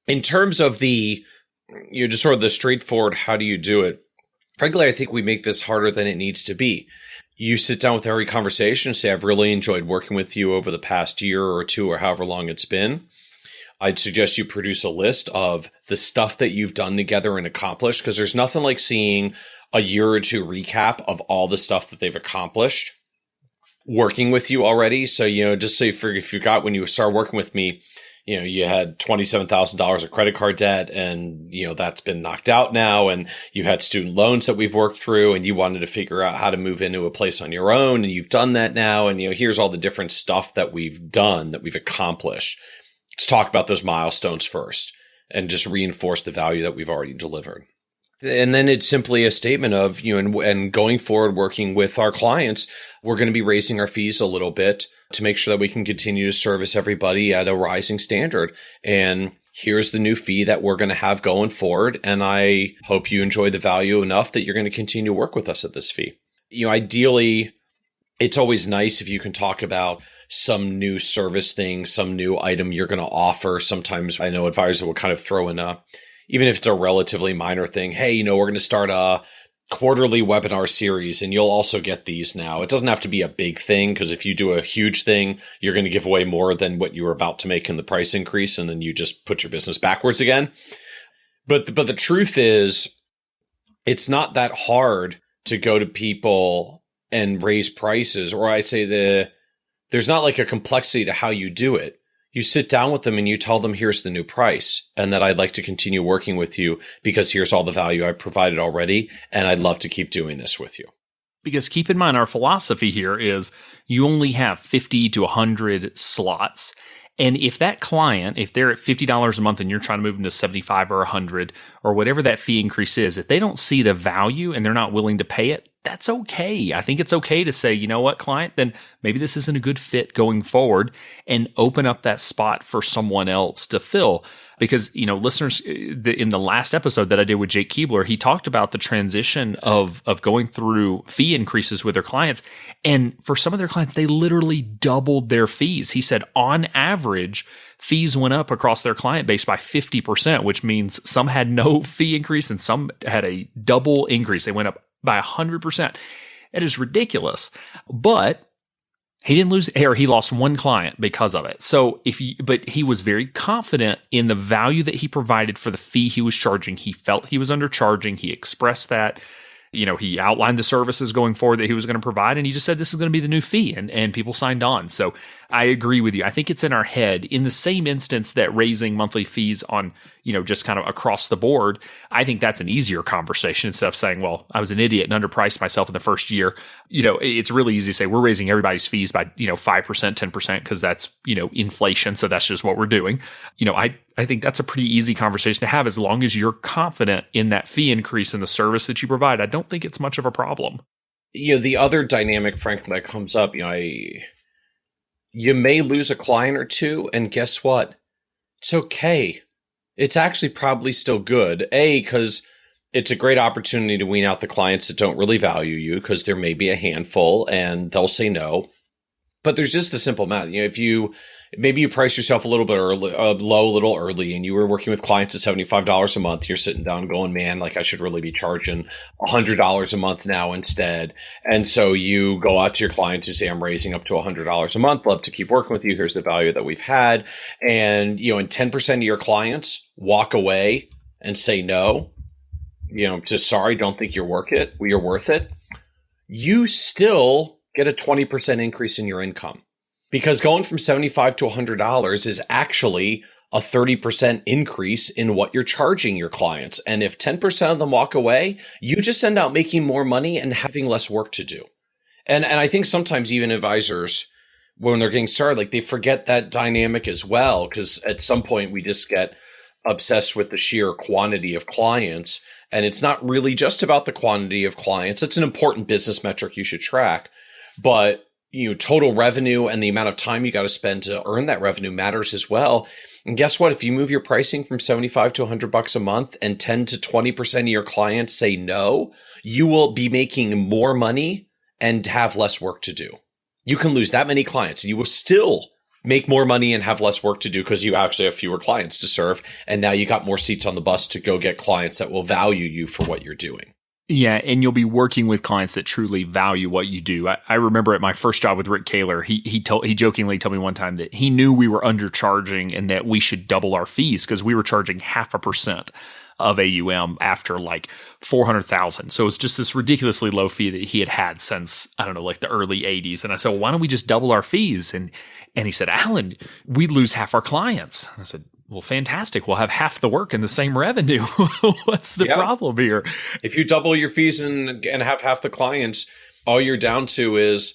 in terms of just sort of the straightforward, how do you do it? Frankly, I think we make this harder than it needs to be. You sit down with every conversation and say, I've really enjoyed working with you over the past year or 2 or however long it's been. I'd suggest you produce a list of the stuff that you've done together and accomplished, because there's nothing like seeing a year or 2 recap of all the stuff that they've accomplished working with you already. So, just so you forgot when you started working with me, you had $27,000 of credit card debt and, that's been knocked out now. And you had student loans that we've worked through and you wanted to figure out how to move into a place on your own. And you've done that now. And, here's all the different stuff that we've done, that we've accomplished. Let's talk about those milestones first and just reinforce the value that we've already delivered. And then it's simply a statement of, and going forward, working with our clients, we're going to be raising our fees a little bit to make sure that we can continue to service everybody at a rising standard. And here's the new fee that we're going to have going forward. And I hope you enjoy the value enough that you're going to continue to work with us at this fee. Ideally, it's always nice if you can talk about some new service thing, some new item you're going to offer. Sometimes I know advisors will kind of throw in even if it's a relatively minor thing, hey, we're going to start a quarterly webinar series and you'll also get these now. It doesn't have to be a big thing, because if you do a huge thing, you're going to give away more than what you were about to make in the price increase, and then you just put your business backwards again. But the truth is, it's not that hard to go to people and raise prices, or I say there's not like a complexity to how you do it. You sit down with them and you tell them, here's the new price, and that I'd like to continue working with you because here's all the value I provided already, and I'd love to keep doing this with you. Because keep in mind, our philosophy here is you only have 50 to 100 slots. And if that client, if they're at $50 a month and you're trying to move them to 75 or 100 or whatever that fee increase is, if they don't see the value and they're not willing to pay it, that's okay. I think it's okay to say, you know what, client, then maybe this isn't a good fit going forward, and open up that spot for someone else to fill. Because, listeners, in the last episode that I did with Jake Keebler, he talked about the transition of going through fee increases with their clients. And for some of their clients, they literally doubled their fees. He said on average, fees went up across their client base by 50%, which means some had no fee increase and some had a double increase. They went up by 100%. It is ridiculous. But he didn't lose, or he lost one client because of it. So but he was very confident in the value that he provided for the fee he was charging. He felt he was undercharging. He expressed that. He outlined the services going forward that he was going to provide, and he just said this is going to be the new fee, and people signed on. So I agree with you. I think it's in our head. In the same instance that raising monthly fees on, just kind of across the board, I think that's an easier conversation instead of saying, well, I was an idiot and underpriced myself in the first year. It's really easy to say we're raising everybody's fees by, 5%, 10%, because that's, inflation. So that's just what we're doing. I think that's a pretty easy conversation to have as long as you're confident in that fee increase and the service that you provide. I don't think it's much of a problem. The other dynamic, frankly, that comes up, you may lose a client or two, and guess what? It's okay. It's actually probably still good. Because it's a great opportunity to wean out the clients that don't really value you, because there may be a handful and they'll say no. But there's just the simple math. If maybe you price yourself a little bit low, a little early, and you were working with clients at $75 a month, you're sitting down going, man, like I should really be charging $100 a month now instead. And so you go out to your clients and say, I'm raising up to $100 a month. Love to keep working with you. Here's the value that we've had. And, and 10% of your clients walk away and say no, just sorry, don't think you're worth it. You still get a 20% increase in your income, because going from $75 to $100 is actually a 30% increase in what you're charging your clients. And if 10% of them walk away, you just end up making more money and having less work to do. And I think sometimes even advisors, when they're getting started, like they forget that dynamic as well, because at some point we just get obsessed with the sheer quantity of clients. And it's not really just about the quantity of clients. It's an important business metric you should track. But total revenue and the amount of time you got to spend to earn that revenue matters as well. And guess what? If you move your pricing from $75 to $100 a month and 10 to 20% of your clients say no, you will be making more money and have less work to do. You can lose that many clients and you will still make more money and have less work to do, because you actually have fewer clients to serve. And now you got more seats on the bus to go get clients that will value you for what you're doing. Yeah, and you'll be working with clients that truly value what you do. I remember at my first job with Rick Kaler, he jokingly told me one time that he knew we were undercharging and that we should double our fees because we were charging 0.5% of AUM after like 400,000. So it was just this ridiculously low fee that he had since, I don't know, like the early 80s. And I said, well, why don't we just double our fees? And he said, Alan, we'd lose half our clients. And I said, well, fantastic. We'll have half the work and the same revenue. What's the problem here? If you double your fees and have half the clients, all you're down to is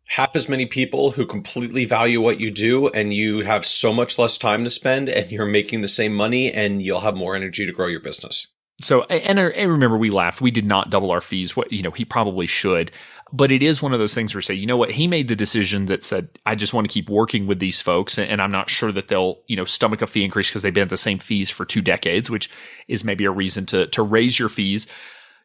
half as many people who completely value what you do, and you have so much less time to spend, and you're making the same money, and you'll have more energy to grow your business. So, and remember, we laughed. We did not double our fees. What, he probably should. But it is one of those things where you say, you know what, he made the decision that said, I just want to keep working with these folks. And I'm not sure that they'll, stomach a fee increase because they've been at the same fees for 2 decades, which is maybe a reason to raise your fees,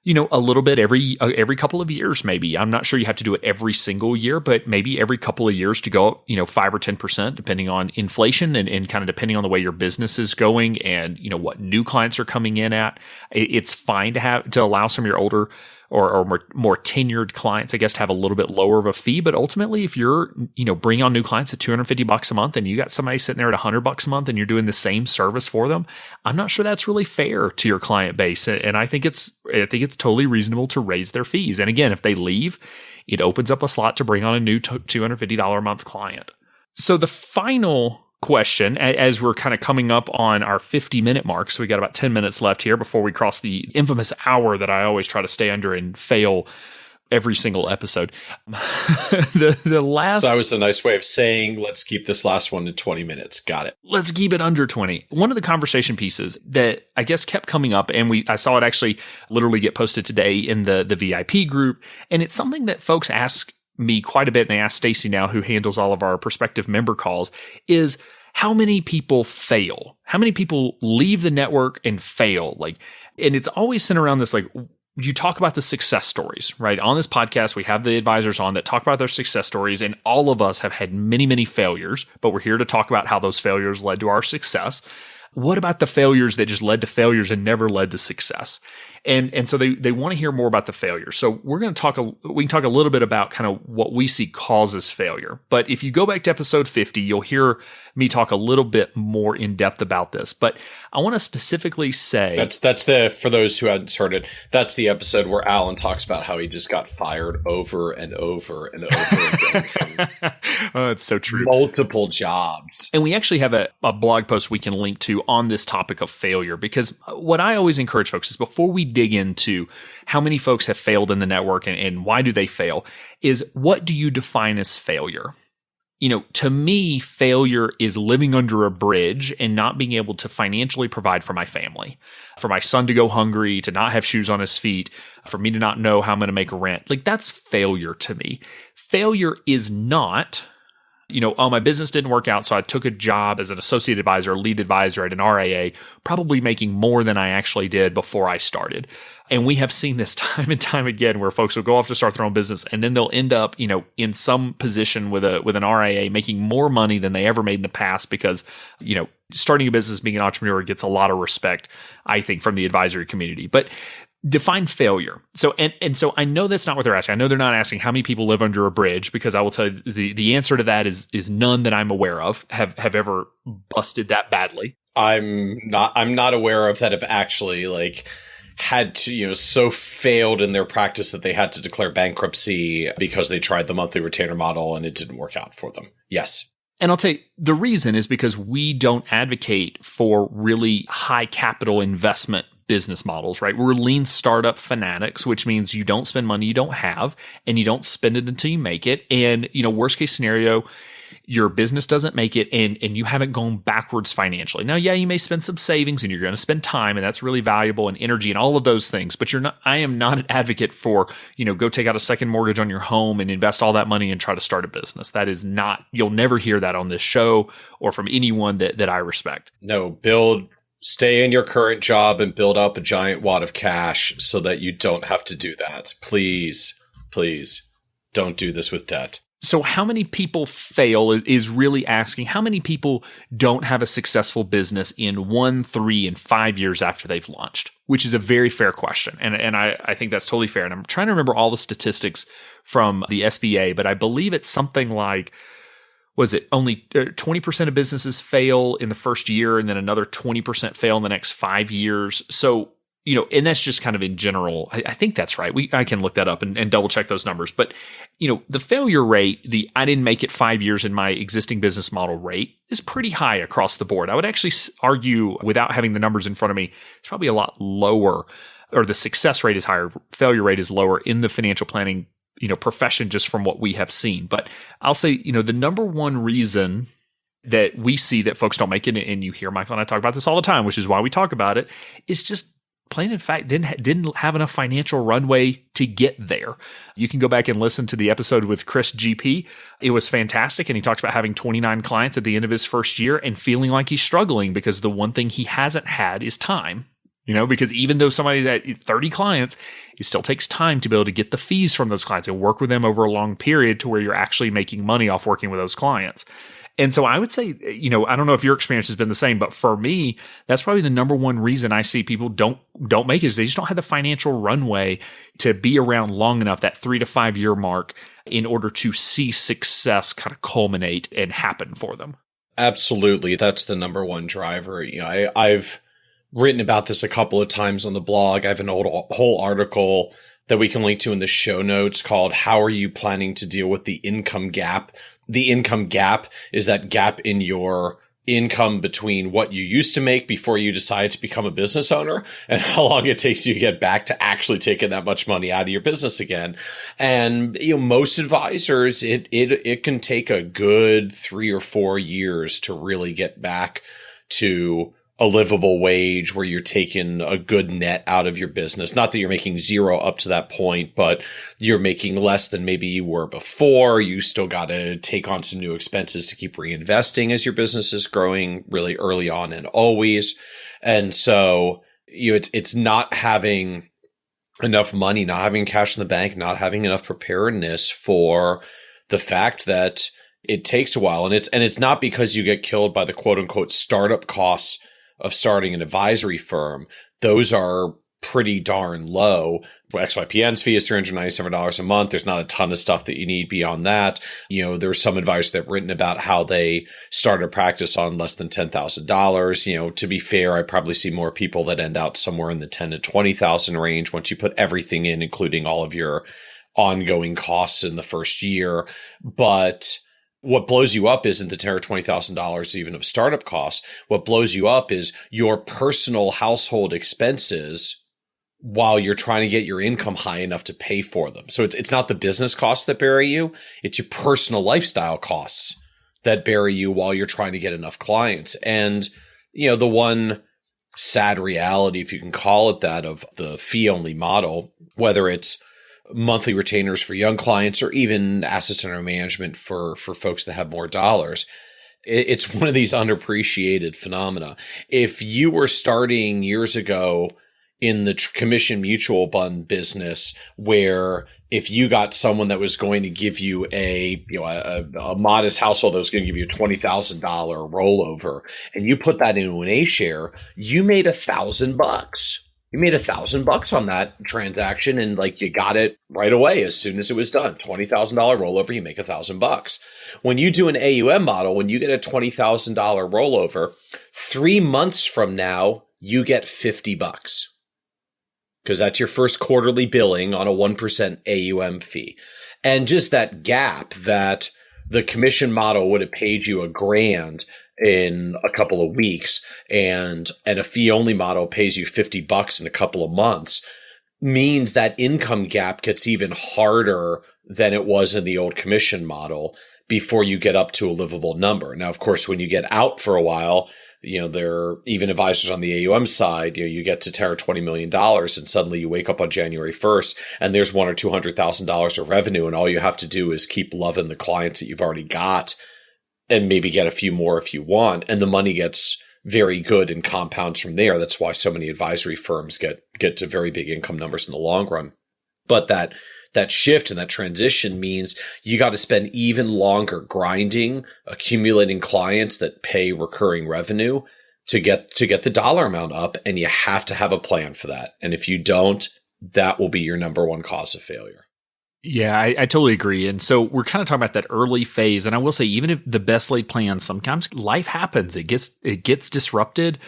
a little bit every couple of years, maybe. I'm not sure you have to do it every single year, but maybe every couple of years to go up, 5 or 10%, depending on inflation and kind of depending on the way your business is going and, what new clients are coming in at. It's fine to allow some of your older or more tenured clients, I guess, to have a little bit lower of a fee. But ultimately, if you're, bringing on new clients at $250 a month and you got somebody sitting there at $100 a month and you're doing the same service for them, I'm not sure that's really fair to your client base. And I think it's totally reasonable to raise their fees. And again, if they leave, it opens up a slot to bring on a new $250 a month client. So the final question, as we're kind of coming up on our 50-minute mark, so we got about 10 minutes left here before we cross the infamous hour that I always try to stay under and fail every single episode. the last... So that was a nice way of saying, let's keep this last one to 20 minutes. Got it. Let's keep it under 20. One of the conversation pieces that I guess kept coming up, and I saw it actually literally get posted today in the VIP group, and it's something that folks ask me quite a bit, and they ask Stacy now, who handles all of our prospective member calls, is how many people fail? How many people leave the network and fail? And it's always centered around this, you talk about the success stories, right? On this podcast, we have the advisors on that talk about their success stories, and all of us have had many, many failures, but we're here to talk about how those failures led to our success. What about the failures that just led to failures and never led to success? And so they want to hear more about the failure. So we can talk a little bit about kind of what we see causes failure. But if you go back to episode 50, you'll hear me talk a little bit more in depth about this. But I want to specifically say that's for those who hadn't heard it, that's the episode where Alan talks about how he just got fired over and over and over again from oh, it's so true. Multiple jobs. And we actually have a blog post we can link to on this topic of failure, because what I always encourage folks is, before we dig into how many folks have failed in the network and why do they fail, is what do you define as failure? To me, failure is living under a bridge and not being able to financially provide for my family, for my son to go hungry, to not have shoes on his feet, for me to not know how I'm going to make a rent. That's failure to me. Failure is not, my business didn't work out, so I took a job as an associate advisor, lead advisor at an RIA, probably making more than I actually did before I started. And we have seen this time and time again, where folks will go off to start their own business, and then they'll end up, in some position with an RIA making more money than they ever made in the past, because, starting a business, being an entrepreneur gets a lot of respect, I think, from the advisory community. But define failure. So, and so I know that's not what they're asking. I know they're not asking how many people live under a bridge, because I will tell you the answer to that is none that I'm aware of have ever busted that badly. I'm not aware of that have actually had to, so failed in their practice that they had to declare bankruptcy because they tried the monthly retainer model and it didn't work out for them. Yes. And I'll tell you, the reason is because we don't advocate for really high capital investment business models, right? We're lean startup fanatics, which means you don't spend money you don't have, and you don't spend it until you make it. And, worst case scenario, your business doesn't make it and you haven't gone backwards financially. Now, yeah, you may spend some savings and you're going to spend time, and that's really valuable, and energy and all of those things. But I am not an advocate for, go take out a second mortgage on your home and invest all that money and try to start a business. That is not, you'll never hear that on this show or from anyone that I respect. No, stay in your current job and build up a giant wad of cash so that you don't have to do that. Please don't do this with debt. So how many people fail is really asking how many people don't have a successful business in 1, 3, and 5 years after they've launched, which is a very fair question. And I think that's totally fair. And I'm trying to remember all the statistics from the SBA, but I believe it's something like, was it only 20% of businesses fail in the first year, and then another 20% fail in the next 5 years? So, and that's just kind of in general. I think that's right. I can look that up and double check those numbers. But, the failure rate, I didn't make it 5 years in my existing business model rate, is pretty high across the board. I would actually argue, without having the numbers in front of me, it's probably a lot lower, or the success rate is higher, failure rate is lower in the financial planning profession, just from what we have seen. But I'll say, the number one reason that we see that folks don't make it, and you hear Michael and I talk about this all the time, which is why we talk about it, is just plain in fact didn't have enough financial runway to get there. You can go back and listen to the episode with Chris GP. It was fantastic. And he talks about having 29 clients at the end of his first year and feeling like he's struggling because the one thing he hasn't had is time. Because even though somebody's at 30 clients, it still takes time to be able to get the fees from those clients and work with them over a long period to where you're actually making money off working with those clients. And so I would say, I don't know if your experience has been the same, but for me, that's probably the number one reason I see people don't make it is they just don't have the financial runway to be around long enough, that 3 to 5 year mark, in order to see success kind of culminate and happen for them. Absolutely. That's the number one driver. I've written about this a couple of times on the blog. I have an whole article that we can link to in the show notes called "How Are You Planning to Deal with the Income Gap?" The income gap is that gap in your income between what you used to make before you decided to become a business owner and how long it takes you to get back to actually taking that much money out of your business again. And, most advisors, it can take a good 3 or 4 years to really get back to a livable wage where you're taking a good net out of your business. Not that you're making zero up to that point, but you're making less than maybe you were before. You still got to take on some new expenses to keep reinvesting as your business is growing really early on and always. And so, it's not having enough money, not having cash in the bank, not having enough preparedness for the fact that it takes a while. And it's not because you get killed by the quote unquote startup costs of starting an advisory firm. Those are pretty darn low. XYPN's fee is $397 a month. There's not a ton of stuff that you need beyond that. There's some advisors that have written about how they started a practice on less than $10,000. To be fair, I probably see more people that end out somewhere in the 10 to 20,000 range once you put everything in, including all of your ongoing costs in the first year. But what blows you up isn't the $10,000 or $20,000 even of startup costs. What blows you up is your personal household expenses while you're trying to get your income high enough to pay for them. So it's not the business costs that bury you. It's your personal lifestyle costs that bury you while you're trying to get enough clients. And, the one sad reality, if you can call it that, of the fee only model, whether it's monthly retainers for young clients or even assets under management for folks that have more dollars. It's one of these underappreciated phenomena. If you were starting years ago in the commission mutual fund business, where if you got someone that was going to give you a modest household that was going to give you a $20,000 rollover, and you put that into an A share, you made $1,000. You made $1,000 on that transaction, and you got it right away as soon as it was done. $20,000 rollover, you make $1,000. When you do an AUM model, when you get a $20,000 rollover, 3 months from now, you get $50 because that's your first quarterly billing on a 1% AUM fee. And just that gap that the commission model would have paid you $1,000 in a couple of weeks, and a fee only model pays you $50 in a couple of months, means that income gap gets even harder than it was in the old commission model before you get up to a livable number. Now, of course, when you get out for a while, there are even advisors on the AUM side, you get to $10 or $20 million, and suddenly you wake up on January 1st and there's $100,000 or $200,000 of revenue. And all you have to do is keep loving the clients that you've already got and maybe get a few more if you want. And the money gets very good and compounds from there. That's why so many advisory firms get to very big income numbers in the long run. But that shift and that transition means you got to spend even longer grinding, accumulating clients that pay recurring revenue to get the dollar amount up. And you have to have a plan for that. And if you don't, that will be your number one cause of failure. Yeah, I totally agree. And so we're kind of talking about that early phase. And I will say, even if the best laid plans, sometimes life happens. It gets disrupted.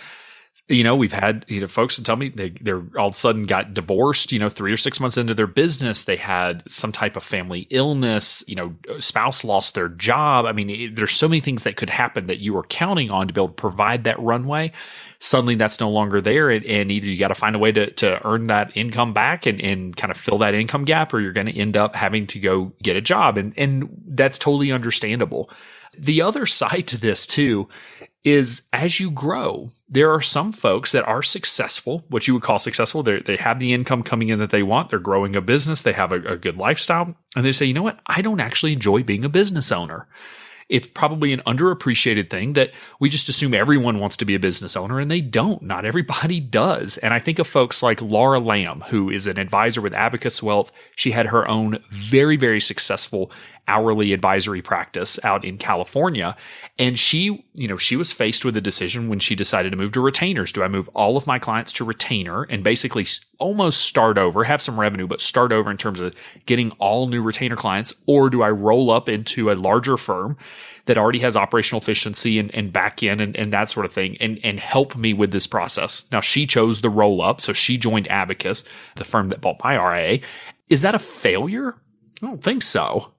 We've had folks that tell me they're all of a sudden got divorced. 3 or 6 months into their business, they had some type of family illness. Spouse lost their job. I mean, there's so many things that could happen that you were counting on to be able to provide that runway. Suddenly that's no longer there. And either you got to find a way to earn that income back and kind of fill that income gap, or you're going to end up having to go get a job. And that's totally understandable. The other side to this too is as you grow, there are some folks that are successful, what you would call successful. They have the income coming in that they want. They're growing a business. They have a good lifestyle. And they say, you know what? I don't actually enjoy being a business owner. It's probably an underappreciated thing that we just assume everyone wants to be a business owner, and they don't. Not everybody does. And I think of folks like Laura Lamb, who is an advisor with Abacus Wealth. She had her own very, very successful hourly advisory practice out in California. And she was faced with a decision when she decided to move to retainers. Do I move all of my clients to retainer and basically almost start over, have some revenue, but start over in terms of getting all new retainer clients? Or do I roll up into a larger firm that already has operational efficiency and back end and that sort of thing and help me with this process? Now, she chose the roll up. So she joined Abacus, the firm that bought my RIA. Is that a failure? I don't think so.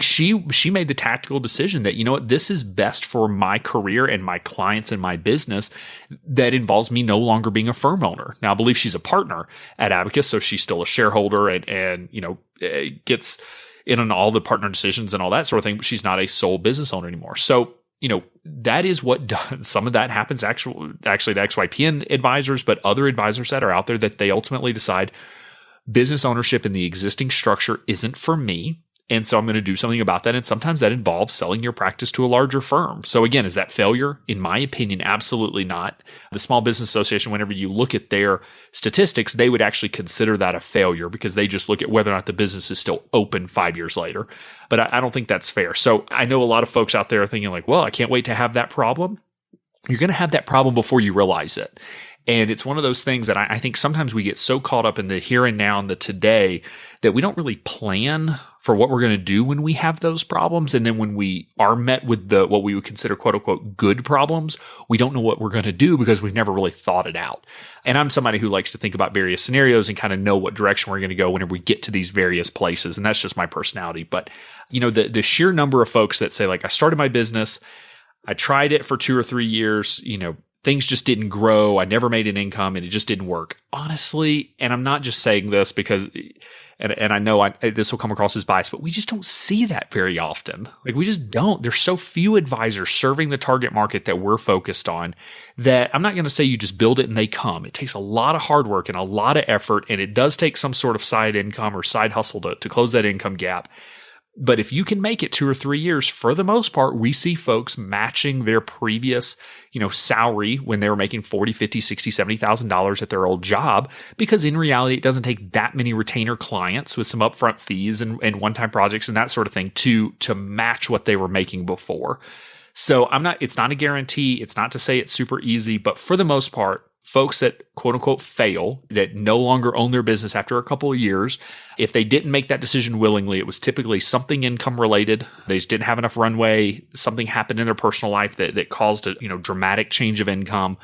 She made the tactical decision that, you know what, this is best for my career and my clients and my business that involves me no longer being a firm owner. Now, I believe she's a partner at Abacus, so she's still a shareholder and gets in on all the partner decisions and all that sort of thing, but she's not a sole business owner anymore. So, that is what does. Some of that happens actually to XYPN advisors, but other advisors that are out there that they ultimately decide business ownership in the existing structure isn't for me. And so I'm going to do something about that. And sometimes that involves selling your practice to a larger firm. So again, is that failure? In my opinion, absolutely not. The Small Business Association, whenever you look at their statistics, they would actually consider that a failure because they just look at whether or not the business is still open 5 years later. But I don't think that's fair. So I know a lot of folks out there are thinking like, well, I can't wait to have that problem. You're going to have that problem before you realize it. And it's one of those things that I think sometimes we get so caught up in the here and now and the today that we don't really plan for what we're going to do when we have those problems. And then when we are met with what we would consider quote unquote good problems, we don't know what we're going to do because we've never really thought it out. And I'm somebody who likes to think about various scenarios and kind of know what direction we're going to go whenever we get to these various places. And that's just my personality. But, the sheer number of folks that say like, I started my business, I tried it for 2 or 3 years, things just didn't grow. I never made an income and it just didn't work. Honestly, and I'm not just saying this because, and I know this will come across as biased, but we just don't see that very often. Like we just don't. There's so few advisors serving the target market that we're focused on that I'm not going to say you just build it and they come. It takes a lot of hard work and a lot of effort, and it does take some sort of side income or side hustle to close that income gap. But if you can make it 2 or 3 years, for the most part, we see folks matching their previous, salary when they were making $40,000, $50,000, $60,000, $70,000 at their old job, because in reality, it doesn't take that many retainer clients with some upfront fees and one-time projects and that sort of thing to match what they were making before. So it's not a guarantee. It's not to say it's super easy, but for the most part, folks that quote unquote fail, that no longer own their business after a couple of years, if they didn't make that decision willingly, it was typically something income related. They just didn't have enough runway. Something happened in their personal life that caused a dramatic change of income.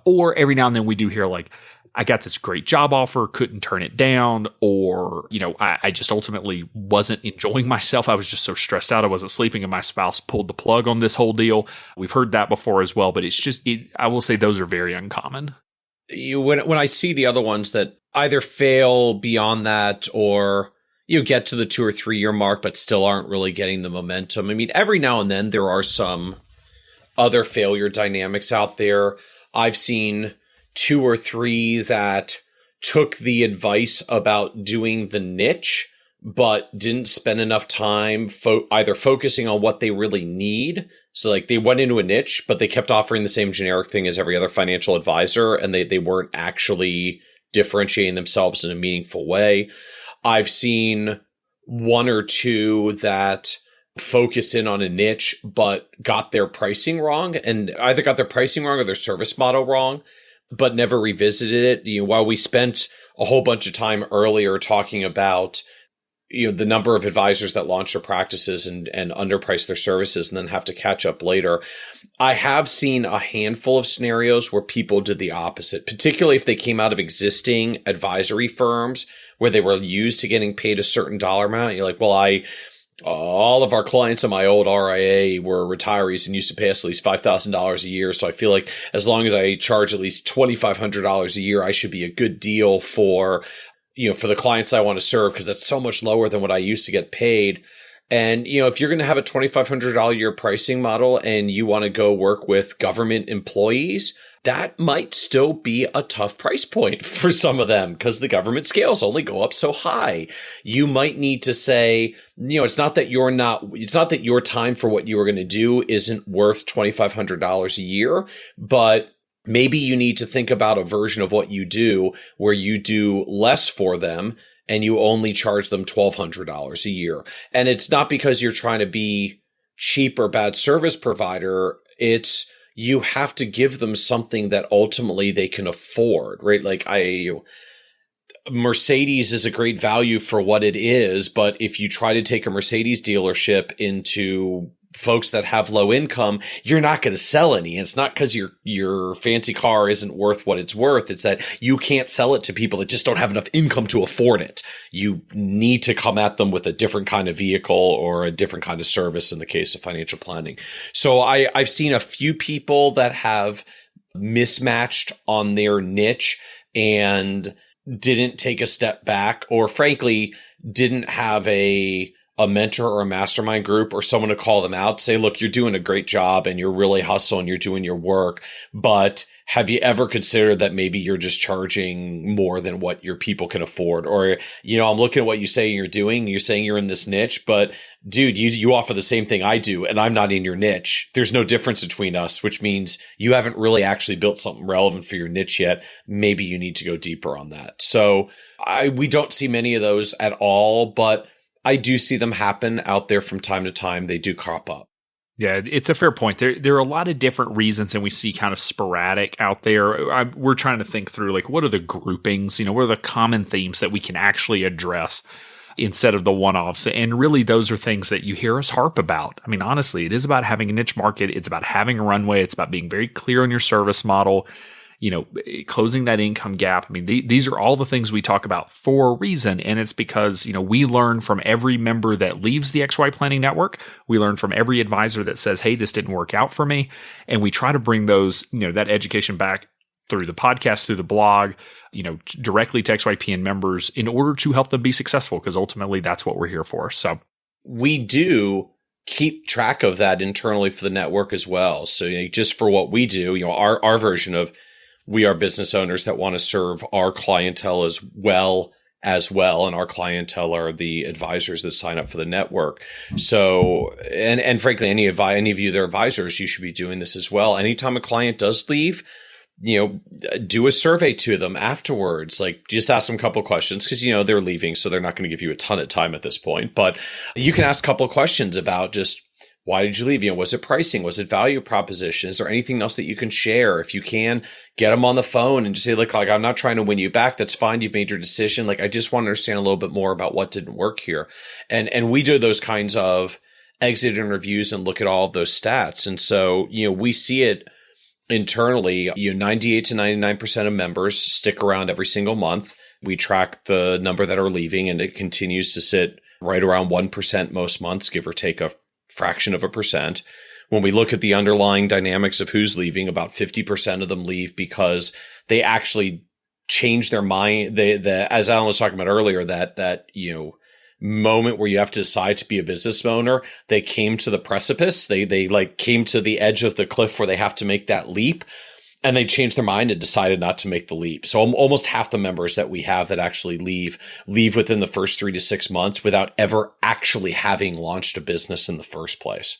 Or every now and then we do hear like, I got this great job offer, couldn't turn it down, or, I just ultimately wasn't enjoying myself. I was just so stressed out. I wasn't sleeping and my spouse pulled the plug on this whole deal. We've heard that before as well, but I will say those are very uncommon. When I see the other ones that either fail beyond that or you get to the 2 or 3 year mark, but still aren't really getting the momentum. I mean, every now and then there are some other failure dynamics out there. I've seen 2 or 3 that took the advice about doing the niche, but didn't spend enough time either focusing on what they really need. So like they went into a niche, but they kept offering the same generic thing as every other financial advisor, and they weren't actually differentiating themselves in a meaningful way. I've seen 1 or 2 that focus in on a niche, but got their pricing wrong, and either got their pricing wrong or their service model wrong, but never revisited it. While we spent a whole bunch of time earlier talking about, the number of advisors that launch their practices and underprice their services and then have to catch up later, I have seen a handful of scenarios where people did the opposite, particularly if they came out of existing advisory firms where they were used to getting paid a certain dollar amount. You're like, well, all of our clients in my old RIA were retirees and used to pay us at least $5,000 a year. So I feel like as long as I charge at least $2,500 a year, I should be a good deal for the clients I want to serve, because that's so much lower than what I used to get paid. And, if you're going to have a $2,500 a year pricing model and you want to go work with government employees, that might still be a tough price point for some of them because the government scales only go up so high. You might need to say, it's not that your time for what you are going to do isn't worth $2,500 a year, but maybe you need to think about a version of what you do where you do less for them and you only charge them $1,200 a year. And it's not because you're trying to be cheap or bad service provider. It's you have to give them something that ultimately they can afford, right? Like Mercedes is a great value for what it is, but if you try to take a Mercedes dealership into folks that have low income, you're not going to sell any. It's not because your fancy car isn't worth what it's worth. It's that you can't sell it to people that just don't have enough income to afford it. You need to come at them with a different kind of vehicle or a different kind of service in the case of financial planning. So I've seen a few people that have mismatched on their niche and didn't take a step back, or frankly, didn't have a mentor or a mastermind group or someone to call them out, say, look, you're doing a great job and you're really hustling, you're doing your work, but have you ever considered that maybe you're just charging more than what your people can afford? Or, I'm looking at what you say you're doing. You're saying you're in this niche, but dude, you offer the same thing I do and I'm not in your niche. There's no difference between us, which means you haven't really actually built something relevant for your niche yet. Maybe you need to go deeper on that. So we don't see many of those at all, but I do see them happen out there from time to time. They do crop up. Yeah, it's a fair point. There are a lot of different reasons, and we see kind of sporadic out there. We're trying to think through, like, what are the groupings? What are the common themes that we can actually address instead of the one-offs? And really, those are things that you hear us harp about. I mean, honestly, it is about having a niche market. It's about having a runway. It's about being very clear on your service model. Closing that income gap. I mean, these are all the things we talk about for a reason. And it's because, we learn from every member that leaves the XY Planning Network. We learn from every advisor that says, hey, this didn't work out for me. And we try to bring those, that education back through the podcast, through the blog, directly to XYPN members in order to help them be successful, because ultimately that's what we're here for. So we do keep track of that internally for the network as well. So just for what we do, our version of we are business owners that want to serve our clientele as well. And our clientele are the advisors that sign up for the network. So, and frankly, any of you, their advisors, you should be doing this as well. Anytime a client does leave, do a survey to them afterwards. Like, just ask them a couple of questions because, they're leaving. So they're not going to give you a ton of time at this point, but you can ask a couple of questions about just, why did you leave? Was it pricing? Was it value proposition? Is there anything else that you can share? If you can, get them on the phone and just say, look, I'm not trying to win you back. That's fine. You've made your decision. I just want to understand a little bit more about what didn't work here. And we do those kinds of exit interviews and look at all of those stats. And so, we see it internally. 98 to 99% of members stick around every single month. We track the number that are leaving, and it continues to sit right around 1% most months, give or take a fraction of a percent. When we look at the underlying dynamics of who's leaving, about 50% of them leave because they actually change their mind. As Alan was talking about earlier, that moment where you have to decide to be a business owner, they came to the precipice. They came to the edge of the cliff where they have to make that leap. And they changed their mind and decided not to make the leap. So almost half the members that we have that actually leave within the first 3 to 6 months without ever actually having launched a business in the first place.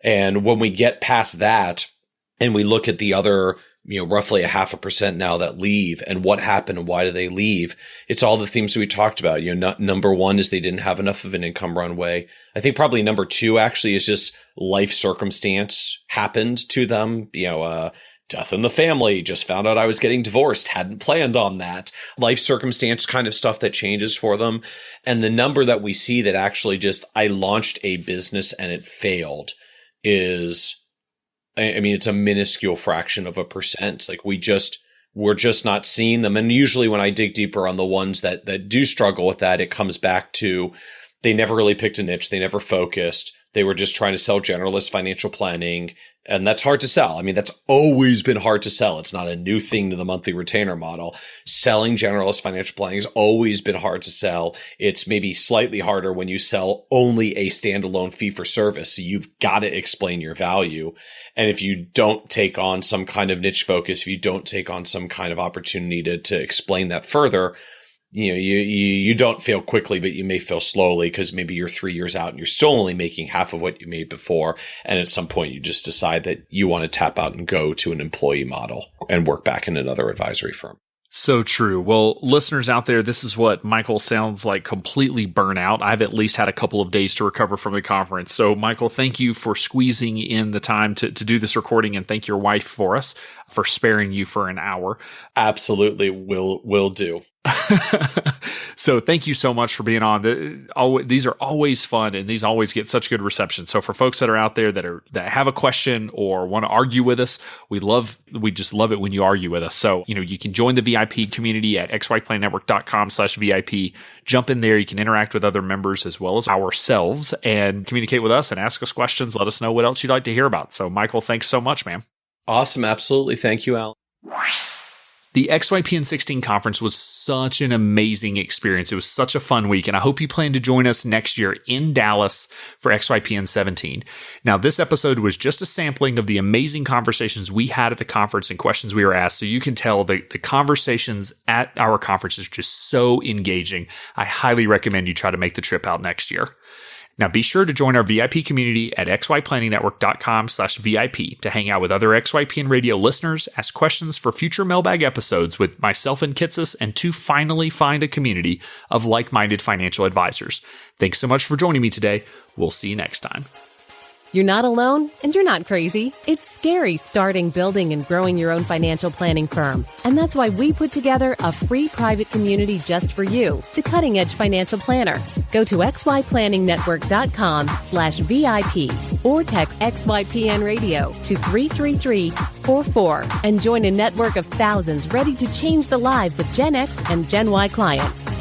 And when we get past that and we look at the other, roughly 0.5% now that leave and what happened and why do they leave, it's all the themes we talked about. Number one is they didn't have enough of an income runway. I think probably number two actually is just life circumstance happened to them. Death in the family, just found out I was getting divorced, hadn't planned on that. Life circumstance kind of stuff that changes for them. And the number that we see that actually just, I launched a business and it failed is, it's a minuscule fraction of a percent. We're just not seeing them. And usually when I dig deeper on the ones that do struggle with that, it comes back to they never really picked a niche. They never focused. They were just trying to sell generalist financial planning. And that's hard to sell. I mean, that's always been hard to sell. It's not a new thing to the monthly retainer model. Selling generalist financial planning has always been hard to sell. It's maybe slightly harder when you sell only a standalone fee for service. So you've got to explain your value. And if you don't take on some kind of niche focus, if you don't take on some kind of opportunity to explain that further, you don't fail quickly, but you may fail slowly because maybe you're 3 years out and you're still only making half of what you made before. And at some point you just decide that you want to tap out and go to an employee model and work back in another advisory firm. So true. Well, listeners out there, this is what Michael sounds like, completely burnout. I've at least had a couple of days to recover from the conference. So Michael, thank you for squeezing in the time to do this recording, and thank your wife for us for sparing you for an hour. Absolutely. Will do. So thank you so much for being on. These are always fun, and these always get such good reception. So for folks that are out there that have a question or want to argue with us, we just love it when you argue with us. So, you can join the VIP community at XYPNetwork.com/VIP. Jump in there. You can interact with other members as well as ourselves and communicate with us and ask us questions. Let us know what else you'd like to hear about. So Michael, thanks so much, man. Awesome. Absolutely. Thank you, Al. The XYPN 16 conference was such an amazing experience. It was such a fun week, and I hope you plan to join us next year in Dallas for XYPN 17. Now, this episode was just a sampling of the amazing conversations we had at the conference and questions we were asked, so you can tell the conversations at our conference is just so engaging. I highly recommend you try to make the trip out next year. Now, be sure to join our VIP community at xyplanningnetwork.com/VIP to hang out with other XYPN radio listeners, ask questions for future mailbag episodes with myself and Kitces, and to finally find a community of like-minded financial advisors. Thanks so much for joining me today. We'll see you next time. You're not alone, and you're not crazy. It's scary starting, building, and growing your own financial planning firm. And that's why we put together a free private community just for you, the Cutting Edge Financial Planner. Go to xyplanningnetwork.com/VIP or text XYPN Radio to 33344 and join a network of thousands ready to change the lives of Gen X and Gen Y clients.